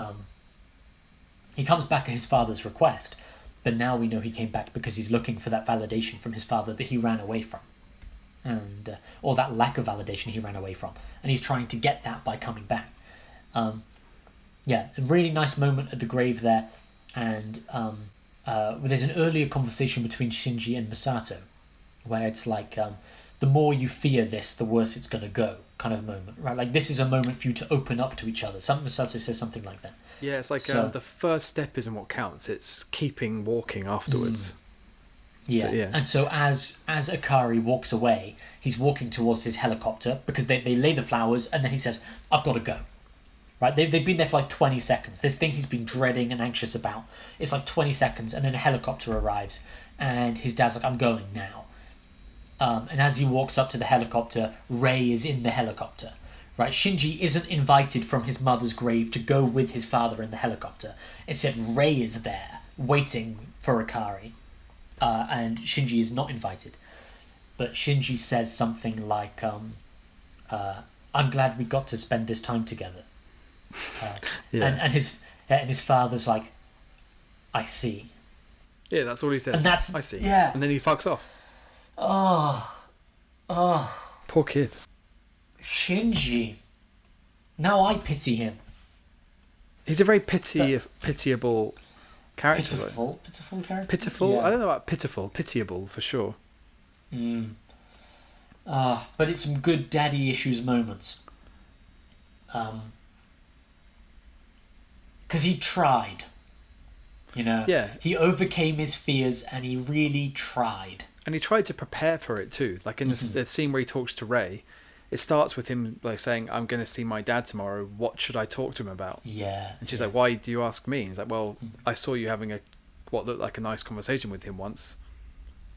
he comes back at his father's request, but now we know he came back because he's looking for that validation from his father that he ran away from. And or that lack of validation he ran away from, and he's trying to get that by coming back. A really nice moment at the grave there, and there's an earlier conversation between Shinji and Misato, where it's like, the more you fear this, the worse it's going to go, kind of moment, right? Like, this is a moment for you to open up to each other. Misato says something like that. Yeah, it's like the first step isn't what counts; it's keeping walking afterwards. And so as Akari walks away, he's walking towards his helicopter because they lay the flowers, and then he says, I've got to go. Right? They've been there for like 20 seconds. This thing he's been dreading and anxious about. It's like 20 seconds, and then a helicopter arrives, and his dad's like, I'm going now. And as he walks up to the helicopter, Rei is in the helicopter. Right? Shinji isn't invited from his mother's grave to go with his father in the helicopter. Instead, Rei is there, waiting for Akari. And Shinji is not invited. But Shinji says something like, I'm glad we got to spend this time together. And And his father's like, I see. Yeah, that's all he says. And that's, I see. yeah. And then he fucks off. Oh, Poor kid. Shinji. Now I pity him. He's a very pitiable character. Pitiful character? Pitiful? Yeah. I don't know about pitiful. Pitiable, for sure. But it's some good daddy issues moments. Because he tried. You know? Yeah. He overcame his fears and he really tried. And he tried to prepare for it too. Like in the scene where he talks to Ray, it starts with him like saying, I'm going to see my dad tomorrow. What should I talk to him about? Yeah. And she's like, why do you ask me? And he's like, well, I saw you having what looked like a nice conversation with him once.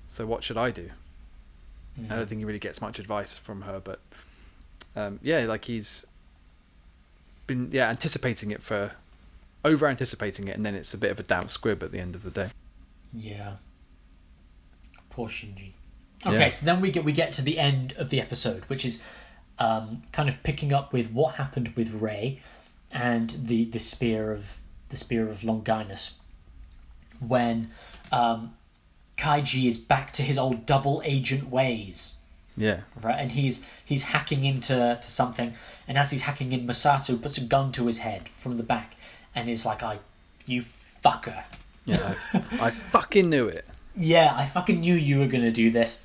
So what should I do? I don't think he really gets much advice from her, but like he's been anticipating it over anticipating it, and then it's a bit of a damp squib at the end of the day. Yeah. Poor Shinji. Okay, so then we get to the end of the episode, which is kind of picking up with what happened with Ray and the spear of Longinus, when Kaiji is back to his old double agent ways. Yeah. Right, and he's hacking into something, and as he's hacking in, Masato puts a gun to his head from the back, and is like, "You fucker." Yeah, I fucking knew it. Yeah, I fucking knew you were gonna do this.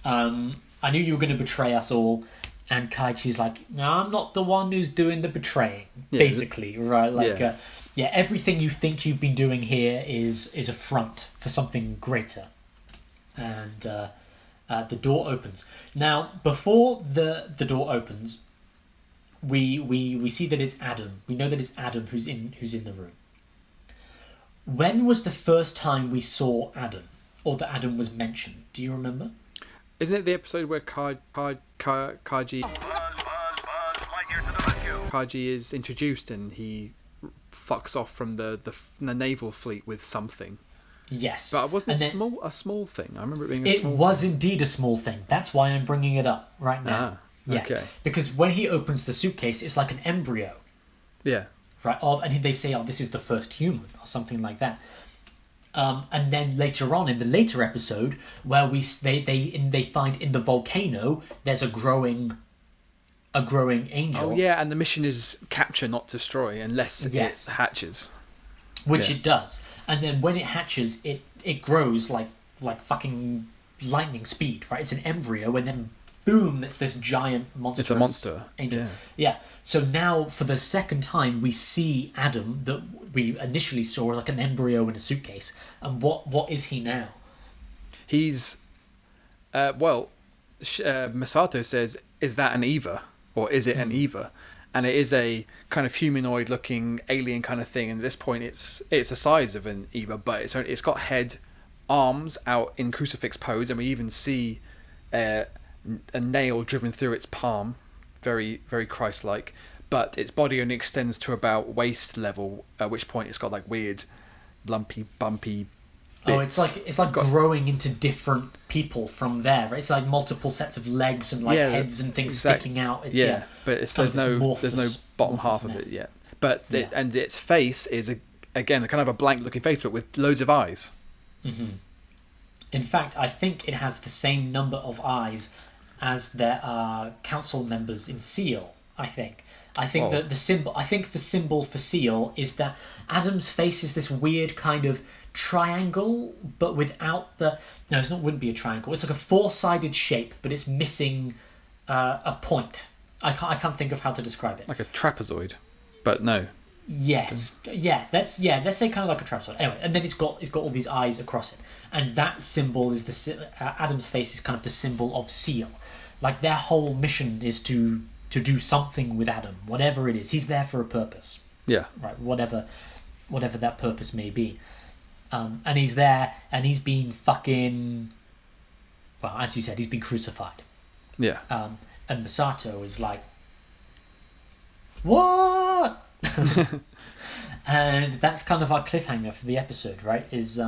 I knew you were gonna betray us all. And Kaichi's like, no, I'm not the one who's doing the betraying, basically, right? Like, everything you think you've been doing here is a front for something greater. And the door opens. Now, before the door opens, we see that it's Adam. We know that it's Adam who's in the room. When was the first time we saw Adam, or that Adam was mentioned? Do you remember? Isn't it the episode where Kaiji is introduced and he fucks off from the naval fleet with something? Yes. But it wasn't a small thing. I remember it being a small thing. It was indeed a small thing. That's why I'm bringing it up right now. Yes. Okay. Because when he opens the suitcase, it's like an embryo. Yeah. Right. And they say, this is the first human, or something like that. And then later on in the later episode, where they find in the volcano there's a growing angel. Oh yeah, and the mission is capture, not destroy, unless it hatches. Which it does, and then when it hatches, it grows like fucking lightning speed. Right, it's an embryo, and then boom, it's this giant monster. It's a monster. Angel. Yeah. So now, for the second time, we see Adam that we initially saw like an embryo in a suitcase. And what is he now? He's, Masato says, is that an Eva? Or is it an Eva? And it is a kind of humanoid-looking alien kind of thing. And at this point, it's the size of an Eva, but it's got head, arms out in crucifix pose, and we even see a nail driven through its palm, very, very Christ-like. But its body only extends to about waist level, at which point it's got like weird, lumpy, bumpy bits. Oh, it's like growing into different people from there. Right? It's like multiple sets of legs and heads and things sticking out. It's, but there's no bottom half of it yet. But and its face is again kind of a blank looking face, but with loads of eyes. Mm-hmm. In fact, I think it has the same number of eyes as there are council members in SEAL. I think that the symbol for SEAL is that Adam's face is this weird kind of triangle, but without it wouldn't be a triangle. It's like a four-sided shape, but it's missing a point. I can't think of how to describe it. Like a trapezoid, but no. Yes, let's say kind of like a trapezoid. Anyway, and then it's got all these eyes across it, and that symbol is Adam's face is kind of the symbol of SEAL. Like their whole mission is to do something with Adam, whatever it is. He's there for a purpose. Yeah. Right. Whatever that purpose may be, and he's there, and he's been fucking. Well, as you said, he's been crucified. Yeah. And Masato is like, what? And that's kind of our cliffhanger for the episode, right? Is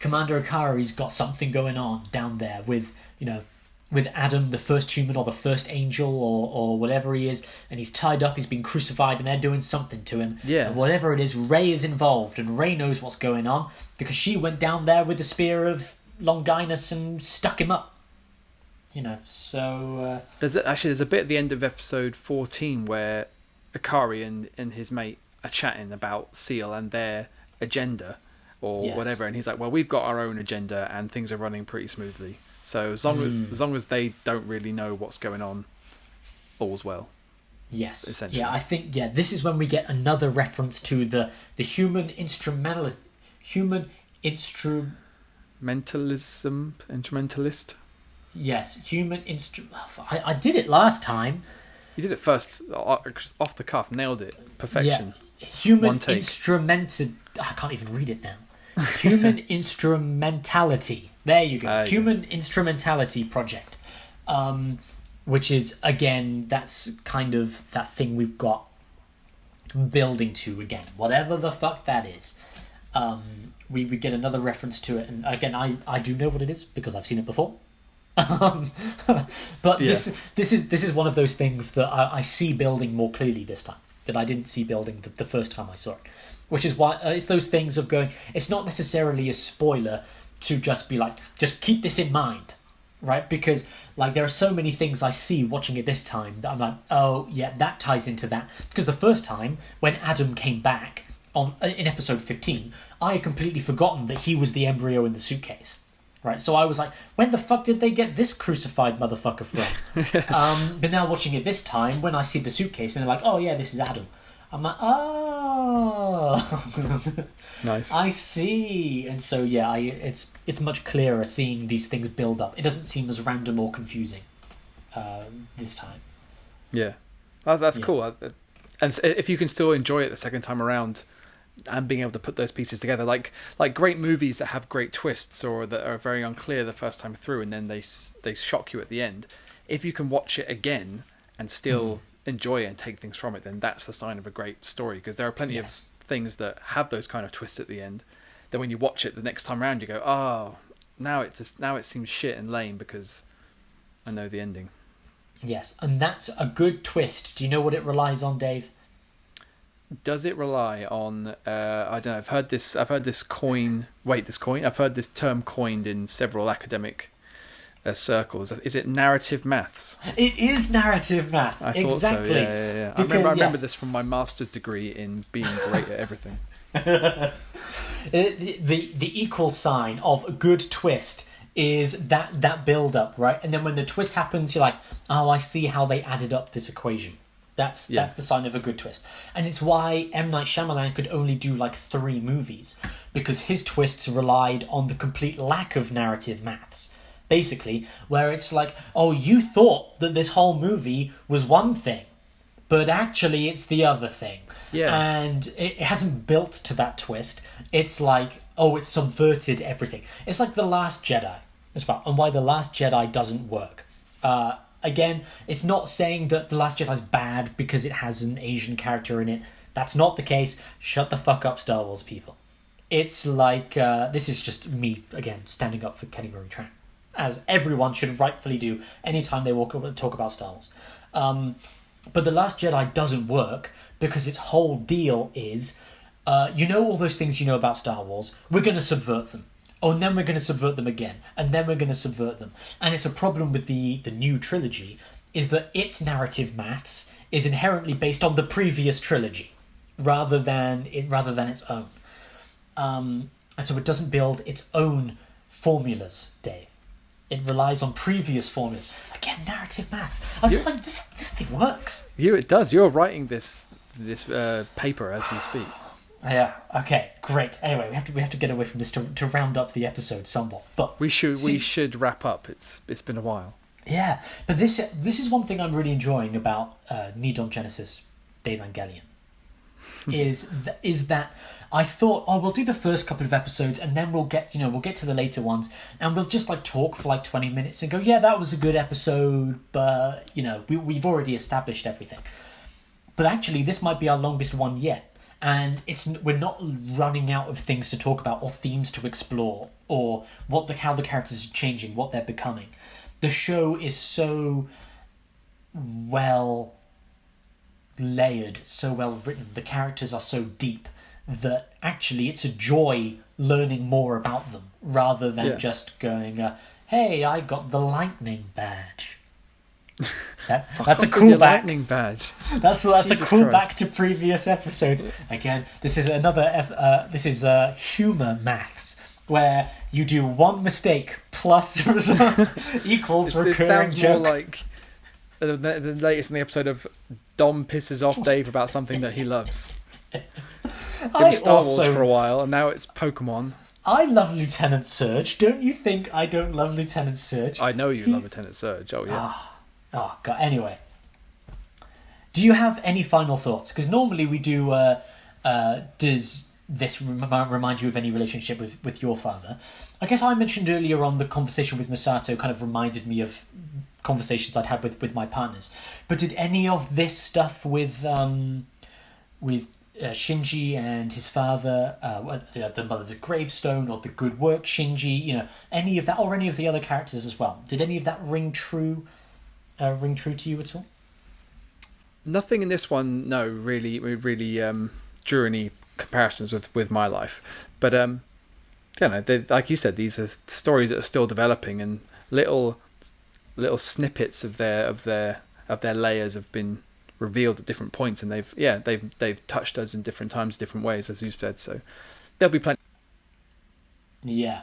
Commander Akari's got something going on down there with Adam, the first human or the first angel or whatever he is, and he's tied up, he's been crucified, and they're doing something to him. Yeah. And whatever it is, Rey is involved, and Rey knows what's going on because she went down there with the spear of Longinus and stuck him up. So... There's a bit at the end of episode 14 where Akari and his mate are chatting about Seal and their agenda or whatever, and he's like, well, we've got our own agenda and things are running pretty smoothly. So as long as they don't really know what's going on, all's well. Yes. Essentially. Yeah, I think this is when we get another reference to the human instrumentalist. Instrumentalist. Yes, I did it last time. You did it first, off the cuff, nailed it, perfection. Yeah. Human instrumented. I can't even read it now. Human instrumentality. There you go. Human Instrumentality Project. Which is, again, that's kind of that thing we've got building to again. Whatever the fuck that is. We get another reference to it. And again, I do know what it is because I've seen it before. But this is one of those things that I see building more clearly this time that I didn't see building the first time I saw it. Which is why it's those things of going, it's not necessarily a spoiler to just be like, just keep this in mind, right? Because like there are so many things I see watching it this time that I'm like, oh yeah, that ties into that. Because the first time when Adam came back in episode 15, I had completely forgotten that he was the embryo in the suitcase, right? So I was like, when the fuck did they get this crucified motherfucker from? But now watching it this time, when I see the suitcase and they're like, oh yeah, this is Adam, I'm like, oh, nice. I see. And so yeah, it's much clearer seeing these things build up. It doesn't seem as random or confusing this time. Yeah, that's cool. And if you can still enjoy it the second time around, and being able to put those pieces together, like great movies that have great twists or that are very unclear the first time through, and then they shock you at the end. If you can watch it again and still enjoy it and take things from it, then that's the sign of a great story. Because there are plenty of things that have those kind of twists at the end. Then when you watch it the next time around, you go, oh, now it seems shit and lame because I know the ending. Yes, and that's a good twist. Do you know what it relies on, Dave? Does it rely on? I don't know. I've heard this coin. Wait, this coin. I've heard this term coined in several academic circles. Is it narrative maths? It is narrative maths. I thought so. Yeah. I remember this from my master's degree in being great at everything. The equal sign of a good twist is that build up, right? And then when the twist happens, you're like, oh, I see how they added up this equation. That's the sign of a good twist. And it's why M. Night Shyamalan could only do like 3 movies, because his twists relied on the complete lack of narrative maths. Basically, where it's like, oh, you thought that this whole movie was one thing, but actually it's the other thing. Yeah. And it hasn't built to that twist. It's like, oh, it's subverted everything. It's like The Last Jedi as well, and why The Last Jedi doesn't work. Again, it's not saying that The Last Jedi is bad because it has an Asian character in it. That's not the case. Shut the fuck up, Star Wars people. It's like, this is just me, again, standing up for Kenny Murray Tran, as everyone should rightfully do anytime they talk about Star Wars. But The Last Jedi doesn't work because its whole deal is, you know all those things you know about Star Wars, we're going to subvert them. Oh, and then we're going to subvert them again. And then we're going to subvert them. And it's a problem with the new trilogy, is that its narrative maths is inherently based on the previous trilogy, rather than its own. And so it doesn't build its own formulas, Dave. It relies on previous formulas. Again, narrative maths. I was like, this thing works. It does. You're writing this paper as we speak. Yeah. Okay. Great. Anyway, we have to get away from this to round up the episode somewhat. But we should wrap up. It's been a while. Yeah, but this is one thing I'm really enjoying about NeDom Genesis Daveangelion. is that I thought, oh, we'll do the first couple of episodes and then we'll get to the later ones and we'll just like talk for like 20 minutes and go, yeah, that was a good episode, but we've already established everything. But actually, this might be our longest one yet. And we're not running out of things to talk about or themes to explore or how the characters are changing, what they're becoming. the show is so well layered, so well written, the characters are so deep that actually it's a joy learning more about them rather than just going, hey, I got the lightning badge. That's a callback. Lightning badge. That's a Jesus callback Christ. to previous episodes. Again, this is this is humor maths, where you do one mistake plus equals It recurring sounds joke. more like the latest in the episode of Dom pisses off Dave about something that he loves. It was Star Wars for a while, and now it's Pokemon. I love Lieutenant Surge. Don't you think I don't love Lieutenant Surge? I know you love Lieutenant Surge. Oh yeah. Oh god. Anyway, do you have any final thoughts? Because normally we do. Does this remind you of any relationship with your father? I guess I mentioned earlier on the conversation with Misato kind of reminded me of conversations I'd had with my partners. But did any of this stuff with Shinji and his father, the Mother's Gravestone, or the Good Work Shinji, any of that, or any of the other characters as well? Did any of that ring true to you at all? Nothing in this one, no, really drew any comparisons with my life. But like you said, these are stories that are still developing, and little snippets of their layers have been revealed at different points, and they've touched us in different times, different ways, as you've said. So there'll be plenty. Yeah.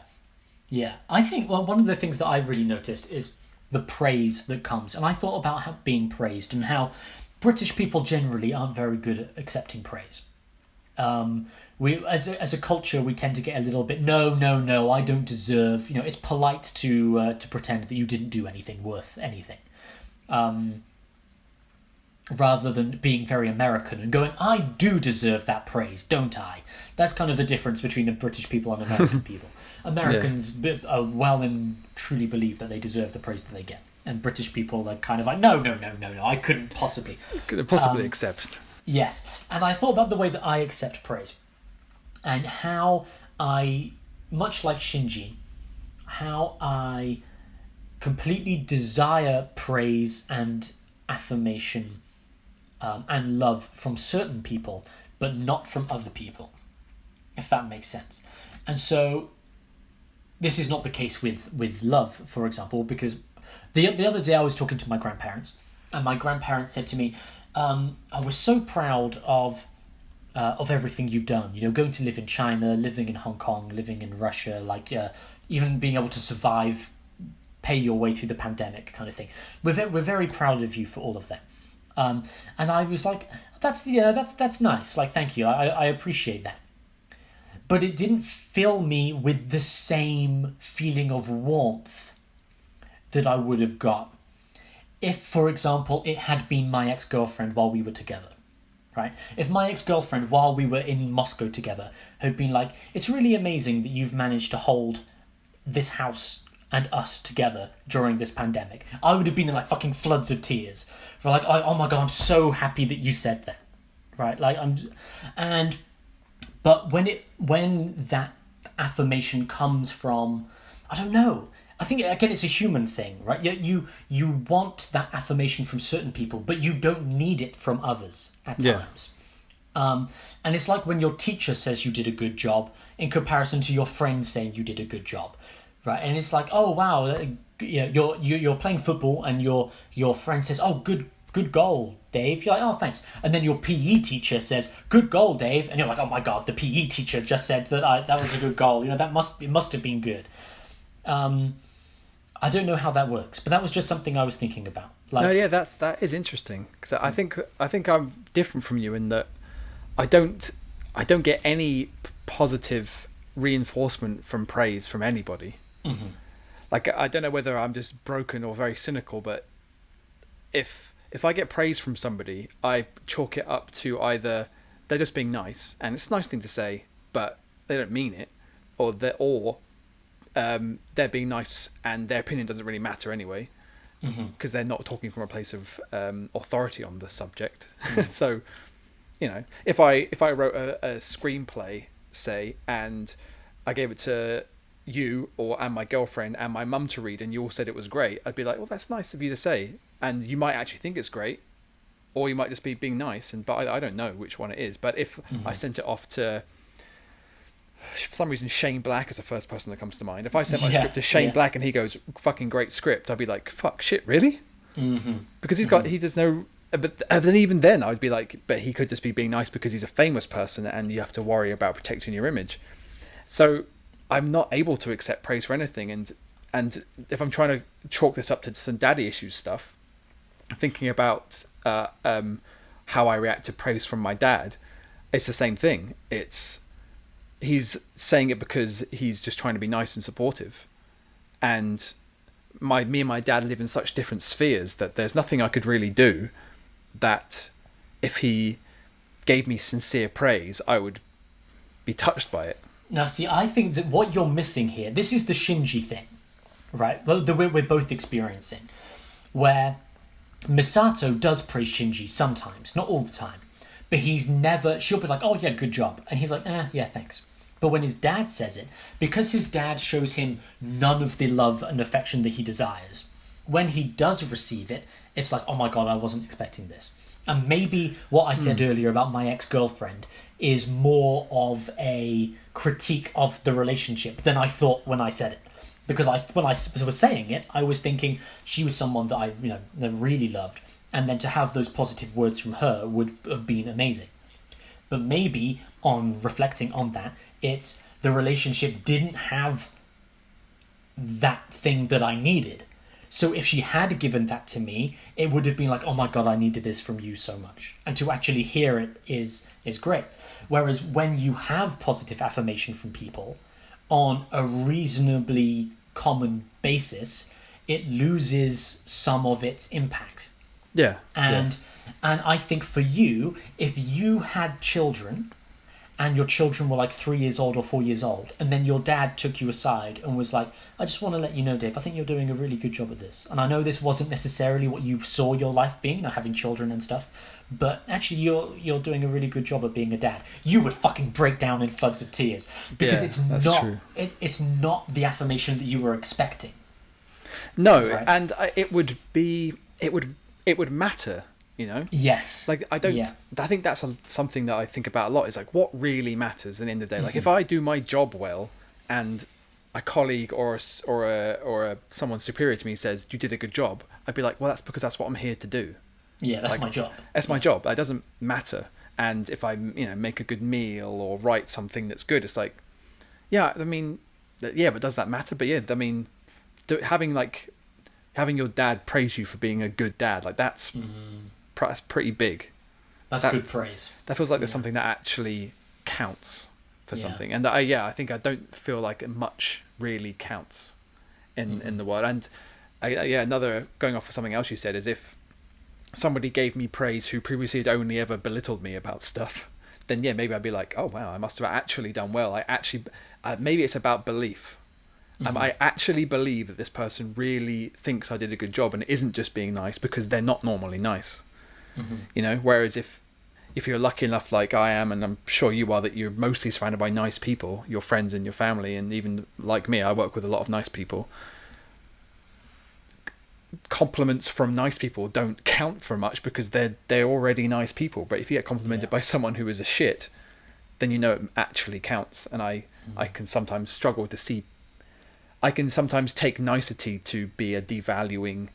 I think one of the things that I've really noticed is the praise that comes, and I thought about how being praised and how British people generally aren't very good at accepting praise. We as a culture, we tend to get a little bit no, I don't deserve. It's polite to pretend that you didn't do anything worth anything. Rather than being very American and going, I do deserve that praise, don't I? That's kind of the difference between the British people and American people. Americans well and truly believe that they deserve the praise that they get. And British people are kind of like, no, I couldn't possibly. Accept. Yes. And I thought about the way that I accept praise. And how I, much like Shinji, how I completely desire praise and affirmation and love from certain people, but not from other people, if that makes sense. And so this is not the case with love, for example, because the other day I was talking to my grandparents, and my grandparents said to me, I was so proud of everything you've done, going to live in China, living in Hong Kong, living in Russia, even being able to survive, pay your way through the pandemic kind of thing. We're very proud of you for all of that. And I was like, that's nice. Like, thank you. I appreciate that. But it didn't fill me with the same feeling of warmth that I would have got if, for example, it had been my ex-girlfriend while we were together. Right? If my ex-girlfriend, while we were in Moscow together, had been like, it's really amazing that you've managed to hold this house and us together during this pandemic, I would have been in fucking floods of tears. For oh my god, I'm so happy that you said that, right? But when that affirmation comes from, I don't know. I think again it's a human thing, right? You want that affirmation from certain people, but you don't need it from others at times. And it's like when your teacher says you did a good job in comparison to your friend saying you did a good job. Right, and it's like, oh wow, you're playing football, and your friend says, oh good goal, Dave. You're like, oh thanks, and then your PE teacher says, good goal, Dave, and you're like, oh my god, the PE teacher just said that was a good goal. It must have been good. I don't know how that works, but that was just something I was thinking about. That is interesting, because I think I'm different from you in that I don't get any positive reinforcement from praise from anybody. Mm-hmm. I don't know whether I'm just broken or very cynical, but if I get praise from somebody, I chalk it up to either they're just being nice, and it's a nice thing to say, but they don't mean it, or they're being nice and their opinion doesn't really matter anyway, because they're not talking from a place of authority on the subject. Mm-hmm. So, if I wrote a screenplay, say, and I gave it to you and my girlfriend and my mum to read and you all said it was great, I'd be like, well, that's nice of you to say, and you might actually think it's great, or you might just be being nice, but I don't know which one it is. But if I sent it off to, for some reason, Shane Black is the first person that comes to mind. If I sent my script to Shane Black and he goes, fucking great script, I'd be like, fuck, shit, really? Because he does no, but then even then I'd be like, but he could just be being nice because he's a famous person and you have to worry about protecting your image. So I'm not able to accept praise for anything, and if I'm trying to chalk this up to some daddy issues stuff, thinking about how I react to praise from my dad, it's the same thing. He's saying it because he's just trying to be nice and supportive, and me and my dad live in such different spheres that there's nothing I could really do that if he gave me sincere praise I would be touched by it. Now, see, I think that what you're missing here, this is the Shinji thing, right? Well, that we're both experiencing, where Misato does praise Shinji sometimes, not all the time, but she'll be like, oh yeah, good job. And he's like, yeah, thanks. But when his dad says it, because his dad shows him none of the love and affection that he desires, when he does receive it, it's like, oh my God, I wasn't expecting this. And maybe what I said earlier about my ex-girlfriend is more of a critique of the relationship than I thought when I said it. Because when I was saying it, I was thinking she was someone that I that really loved. And then to have those positive words from her would have been amazing. But maybe on reflecting on that, it's the relationship didn't have that thing that I needed. So if she had given that to me, it would have been like, oh my God, I needed this from you so much. And to actually hear it is great. Whereas when you have positive affirmation from people on a reasonably common basis, it loses some of its impact. Yeah. And I think for you, if you had children and your children were like 3 years old or 4 years old, and then your dad took you aside and was like, I just want to let you know, Dave, I think you're doing a really good job at this. And I know this wasn't necessarily what you saw your life being, having children and stuff, but actually you're doing a really good job at being a dad. You would fucking break down in floods of tears because it's not the affirmation that you were expecting. No, right? And it would matter. Yes. Like I think that's something that I think about a lot, is like what really matters at the end of the day. Like if I do my job well and a colleague or someone superior to me says you did a good job, I'd be like, well, that's because that's what I'm here to do. Yeah, that's my job. That's my job. That doesn't matter. And if I make a good meal or write something that's good, it's like, but does that matter? But having your dad praise you for being a good dad, like that's pretty big. That's good praise. That feels like there's something that actually counts for something. And I think I don't feel like much really counts in the world. And another, going off of something else you said, is if somebody gave me praise who previously had only ever belittled me about stuff, then maybe I'd be like, oh wow, I must have actually done well. Maybe it's about belief. I actually believe that this person really thinks I did a good job and it isn't just being nice, because they're not normally nice. Whereas if you're lucky enough, like I am, and I'm sure you are, that you're mostly surrounded by nice people, your friends and your family, and even like me, I work with a lot of nice people. Compliments from nice people don't count for much because they're already nice people. But if you get complimented by someone who is a shit, then it actually counts. And I can sometimes struggle to see. I can sometimes take nicety to be a devaluing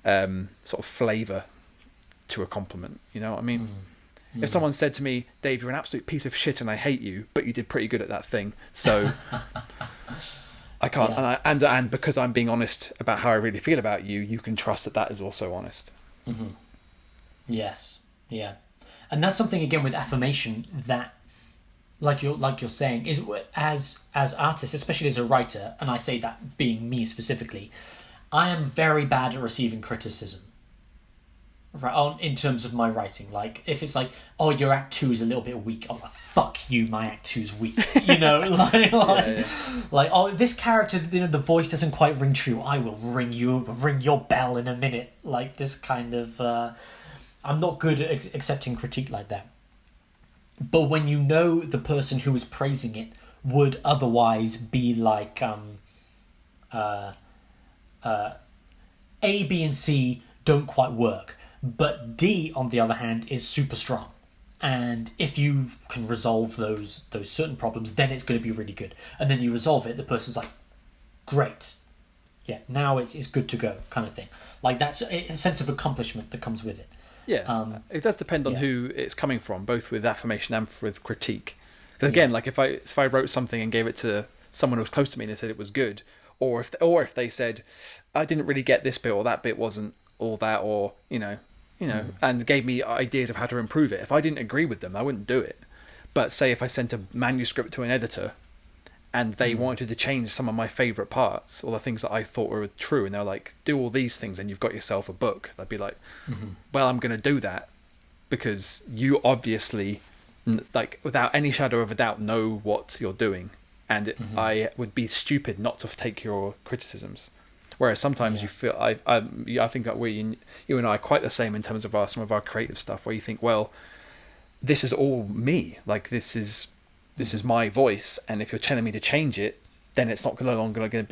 sort of flavour to a compliment. You know what I mean? If someone said to me, Dave, you're an absolute piece of shit and I hate you, but you did pretty good at that thing, so I can't. Yeah. And because I'm being honest about how I really feel about you, you can trust that is also honest. Yes. Yeah. And that's something, again, with affirmation that, like you're saying, is as artists, especially as a writer, and I say that being me specifically, I am very bad at receiving criticism. Right, in terms of my writing, like if it's like, oh, your act 2 is a little bit weak, I'm like, fuck you, my act 2 is weak. Like, oh, this character, the voice doesn't quite ring true. I will ring your bell in a minute. Like this kind of, I'm not good at accepting critique like that. But when the person who is praising it would otherwise be like A, B, and C don't quite work, but D, on the other hand, is super strong. And if you can resolve those certain problems, then it's going to be really good. And then you resolve it, the person's like, great, yeah, now it's good to go, kind of thing. Like, that's a sense of accomplishment that comes with it. Yeah, it does depend on who it's coming from, both with affirmation and with critique. Because again, like if I wrote something and gave it to someone who was close to me and they said it was good, or if they said I didn't really get this bit or that bit wasn't all that, or and gave me ideas of how to improve it. If I didn't agree with them, I wouldn't do it. But say if I sent a manuscript to an editor and they wanted to change some of my favourite parts or the things that I thought were true, and they're like, do all these things and you've got yourself a book, I'd be like, well, I'm going to do that because you obviously, like, without any shadow of a doubt, know what you're doing, and I would be stupid not to take your criticisms. Whereas sometimes you feel, I think that you and I are quite the same in terms of some of our creative stuff, where you think, well, this is all me, like this is my voice, and if you're telling me to change it, then it's no longer going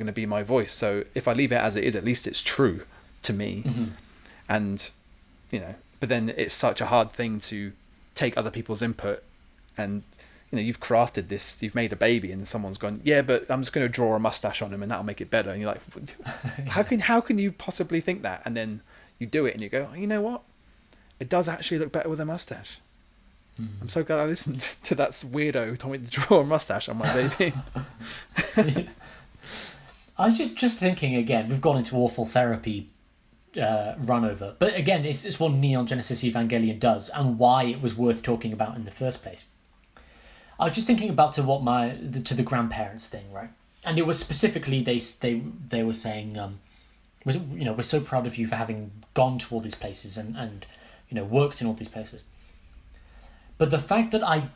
to be my voice. So if I leave it as it is, at least it's true to me. And but then it's such a hard thing to take other people's input, and you've crafted this, you've made a baby, and someone's gone, yeah, but I'm just going to draw a mustache on him and that'll make it better. And you're like, how can you possibly think that? And then you do it and you go, oh, you know what? It does actually look better with a mustache. I'm so glad I listened to that weirdo who told me to draw a mustache on my baby. I was just thinking again, we've gone into awful therapy run over. But again, it's what NeDom Genesis Evangelion does and why it was worth talking about in the first place. I was just thinking about to the grandparents thing, right? And it was specifically they were saying, we're so proud of you for having gone to all these places and worked in all these places. But the fact that I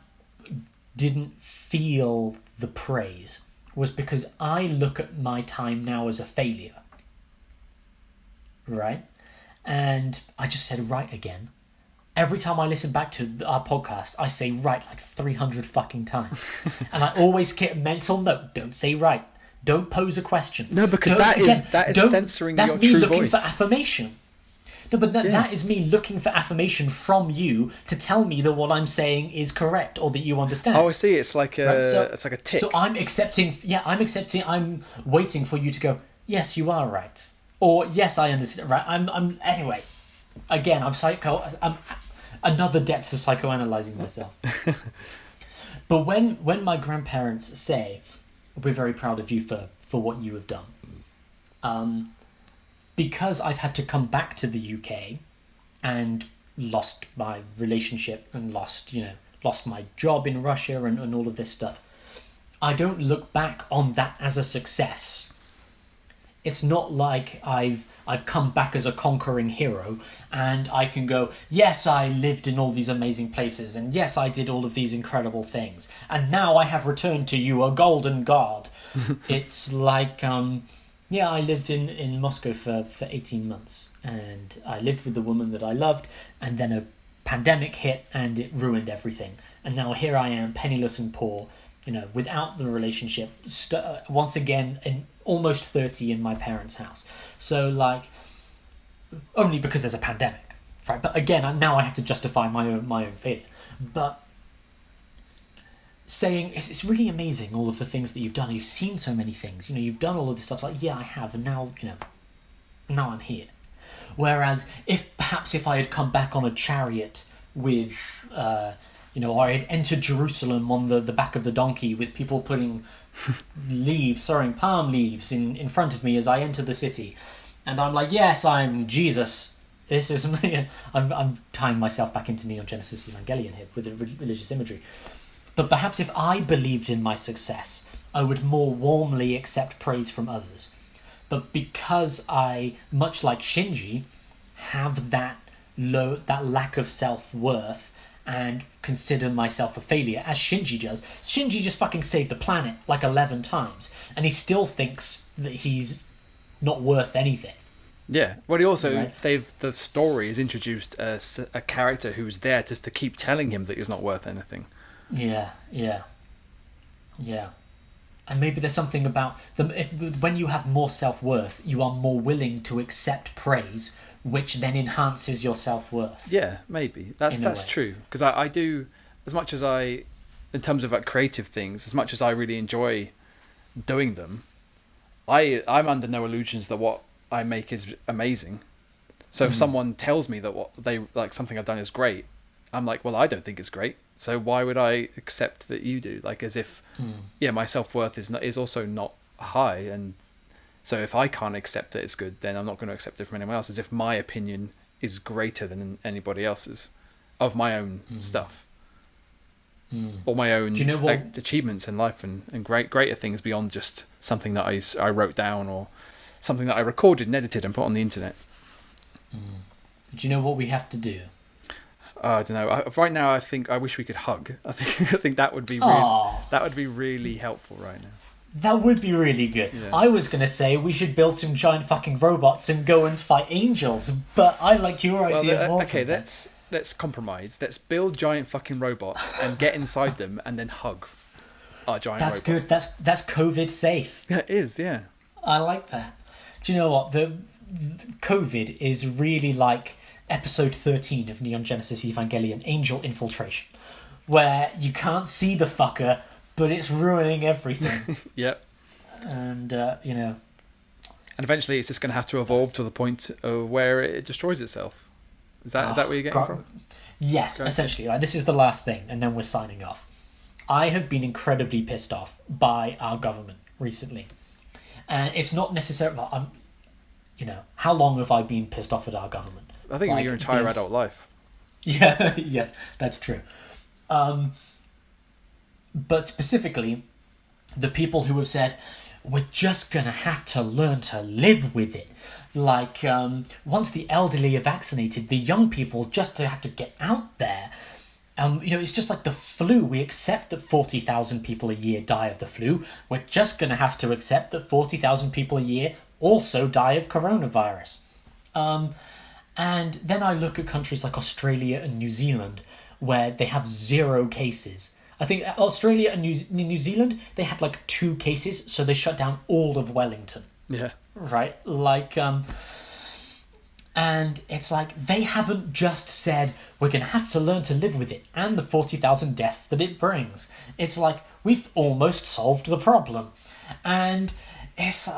didn't feel the praise was because I look at my time now as a failure, right? And I just said right again. Every time I listen back to our podcast, I say right like 300 fucking times. And I always get a mental note, don't say right. Don't pose a question. No, because that is censoring your true voice. That's me looking for affirmation. No, but that is me looking for affirmation from you to tell me that what I'm saying is correct or that you understand. Oh, I see. It's like it's like a tick. So I'm accepting. Yeah, I'm waiting for you to go, yes, you are right. Or, yes, I understand. Right. I'm anyway. Again, I'm another depth of psychoanalyzing myself. But when my grandparents say, we're very proud of you for what you have done, because I've had to come back to the UK and lost my relationship and lost my job in Russia and all of this stuff, I don't look back on that as a success. It's not like I've come back as a conquering hero and I can go, yes, I lived in all these amazing places, and yes, I did all of these incredible things, and now I have returned to you a golden god. It's like, I lived in Moscow for 18 months, and I lived with the woman that I loved, and then a pandemic hit and it ruined everything. And now here I am, penniless and poor, without the relationship, once again, almost 30 in my parents' house. So, like, only because there's a pandemic, right? But again, now I have to justify my own failure. But saying it's really amazing all of the things that you've done. You've seen so many things. You've done all of this stuff. It's like, yeah, I have, and now now I'm here. Whereas if I had come back on a chariot with, or I had entered Jerusalem on the back of the donkey with people putting throwing palm leaves in front of me as I enter the city, and I'm like, yes, I'm Jesus. This is me. I'm tying myself back into NeDom Genesis Evangelion here with the religious imagery. But perhaps if I believed in my success, I would more warmly accept praise from others. But because I, much like Shinji, have that lack of self-worth and consider myself a failure, as Shinji does. Shinji just fucking saved the planet like 11 times, and he still thinks that he's not worth anything. Yeah, well, he also, the story has introduced a character who's there just to keep telling him that he's not worth anything. Yeah. Yeah. And maybe there's something about them. When you have more self-worth, you are more willing to accept praise, which then enhances your self-worth. Yeah, maybe that's true, because I do, as much as I, in terms of like creative things, as much as I really enjoy doing them, I'm under no illusions that what I make is amazing. So if someone tells me that what they like something I've done is great, I'm like, well, I don't think it's great. So why would I accept that you do? Like, as if, yeah, my self-worth is also not high, and so if I can't accept that it's good, then I'm not going to accept it from anyone else. As if my opinion is greater than anybody else's of my own stuff, or my own Do you know what? achievements in life, and greater things beyond just something that I wrote down, or something that I recorded and edited and put on the internet. Do you know what we have to do? I don't know. Right now, I think I wish we could hug. I think that would be really helpful right now. That would be really good. Yeah. I was going to say we should build some giant fucking robots and go and fight angels, but I like your idea more. Okay, let's compromise. Let's build giant fucking robots and get inside them and then hug our giant robots. That's good. That's COVID safe. Yeah, it is, yeah. I like that. Do you know what? The COVID is really like episode 13 of NeDom Genesis Evangelion, Angel Infiltration, where you can't see the fucker, but it's ruining everything. Yep. And, And eventually it's just going to have to evolve to the point of where it destroys itself. Is that where you're getting from? Yes, essentially. Right, this is the last thing, and then we're signing off. I have been incredibly pissed off by our government recently. And it's not necessarily... how long have I been pissed off at our government? I think your entire adult life. Yeah, yes, that's true. But specifically, the people who have said, we're just going to have to learn to live with it. Like, once the elderly are vaccinated, the young people just have to get out there. It's just like the flu. We accept that 40,000 people a year die of the flu. We're just going to have to accept that 40,000 people a year also die of coronavirus. And then I look at countries like Australia and New Zealand, where they have 0 cases. I think Australia and New Zealand, they had like 2 cases, so they shut down all of Wellington. Yeah. Right? Like, and it's like, they haven't just said, we're going to have to learn to live with it, and the 40,000 deaths that it brings. It's like, we've almost solved the problem. And it's,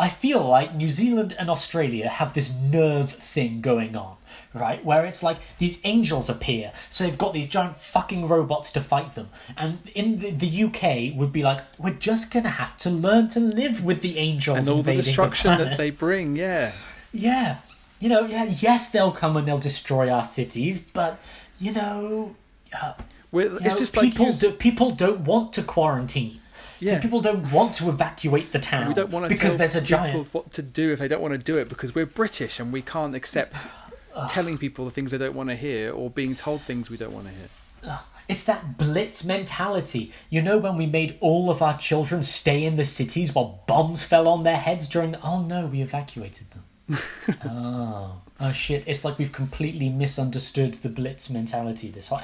I feel like New Zealand and Australia have this nerve thing going on, right? Where it's like these angels appear, so they've got these giant fucking robots to fight them. And in the UK would be like, we're just going to have to learn to live with the angels and all the destruction that they bring, yeah. Yes, they'll come and they'll destroy our cities, but, it's just people don't want to quarantine. Yeah. So people don't want to evacuate the town. We don't want to because tell there's a people giant... what to do if they don't want to do it, because we're British and we can't accept telling people the things they don't want to hear, or being told things we don't want to hear. It's that blitz mentality. When we made all of our children stay in the cities while bombs fell on their heads during the... Oh no, we evacuated them. Oh shit. It's like we've completely misunderstood the blitz mentality this whole...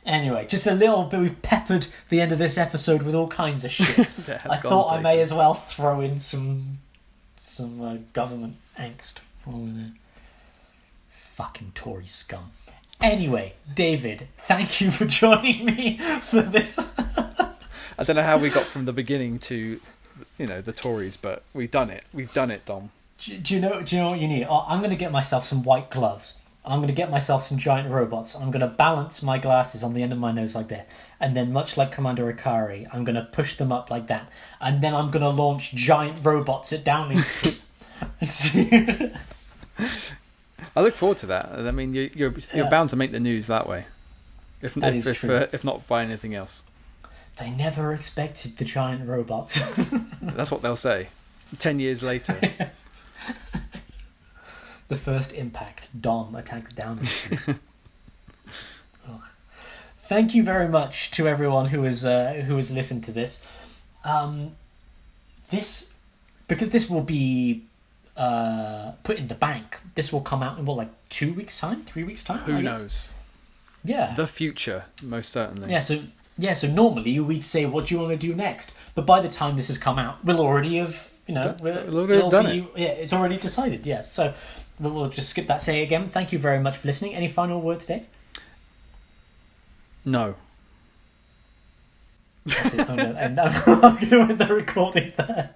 Anyway, just a little bit. We've peppered the end of this episode with all kinds of shit. I thought I may as well throw in some government angst. Fucking Tory scum. Anyway, David, thank you for joining me for this. I don't know how we got from the beginning to, the Tories, but we've done it. We've done it, Dom. Do you know what you need? I'm going to get myself some white gloves. I'm going to get myself some giant robots. I'm going to balance my glasses on the end of my nose like that. And then, much like Commander Ikari, I'm going to push them up like that. And then I'm going to launch giant robots at Downing Street. I look forward to that. I mean, you're bound to make the news that way. If not by anything else. They never expected the giant robots. That's what they'll say. 10 years later. The first impact, Dom attacks Downing Street. Thank you very much to everyone who has listened to this. Because this will be put in the bank. This will come out in 2 weeks' time, 3 weeks' time. Who knows? Yeah. The future, most certainly. Yeah. So Yeah, so normally we'd say, what do you want to do next? But by the time this has come out, we'll already have, yeah, it's already decided, yes. So we'll just skip that. Say again, thank you very much for listening. Any final words, Dave? No. That's it. And I'm going to end the recording there.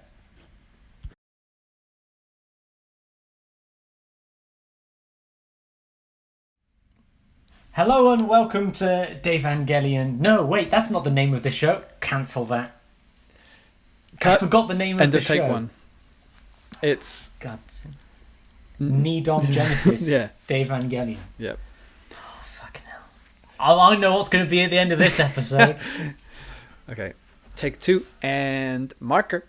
Hello and welcome to Daveangelion. No, wait, that's not the name of the show. Cancel that. Cut. I forgot the name of the show. Take one. It's God. NeDom Genesis Daveangelion. Yep. Oh, fucking hell. I know what's going to be at the end of this episode. Okay. Take 2 and marker.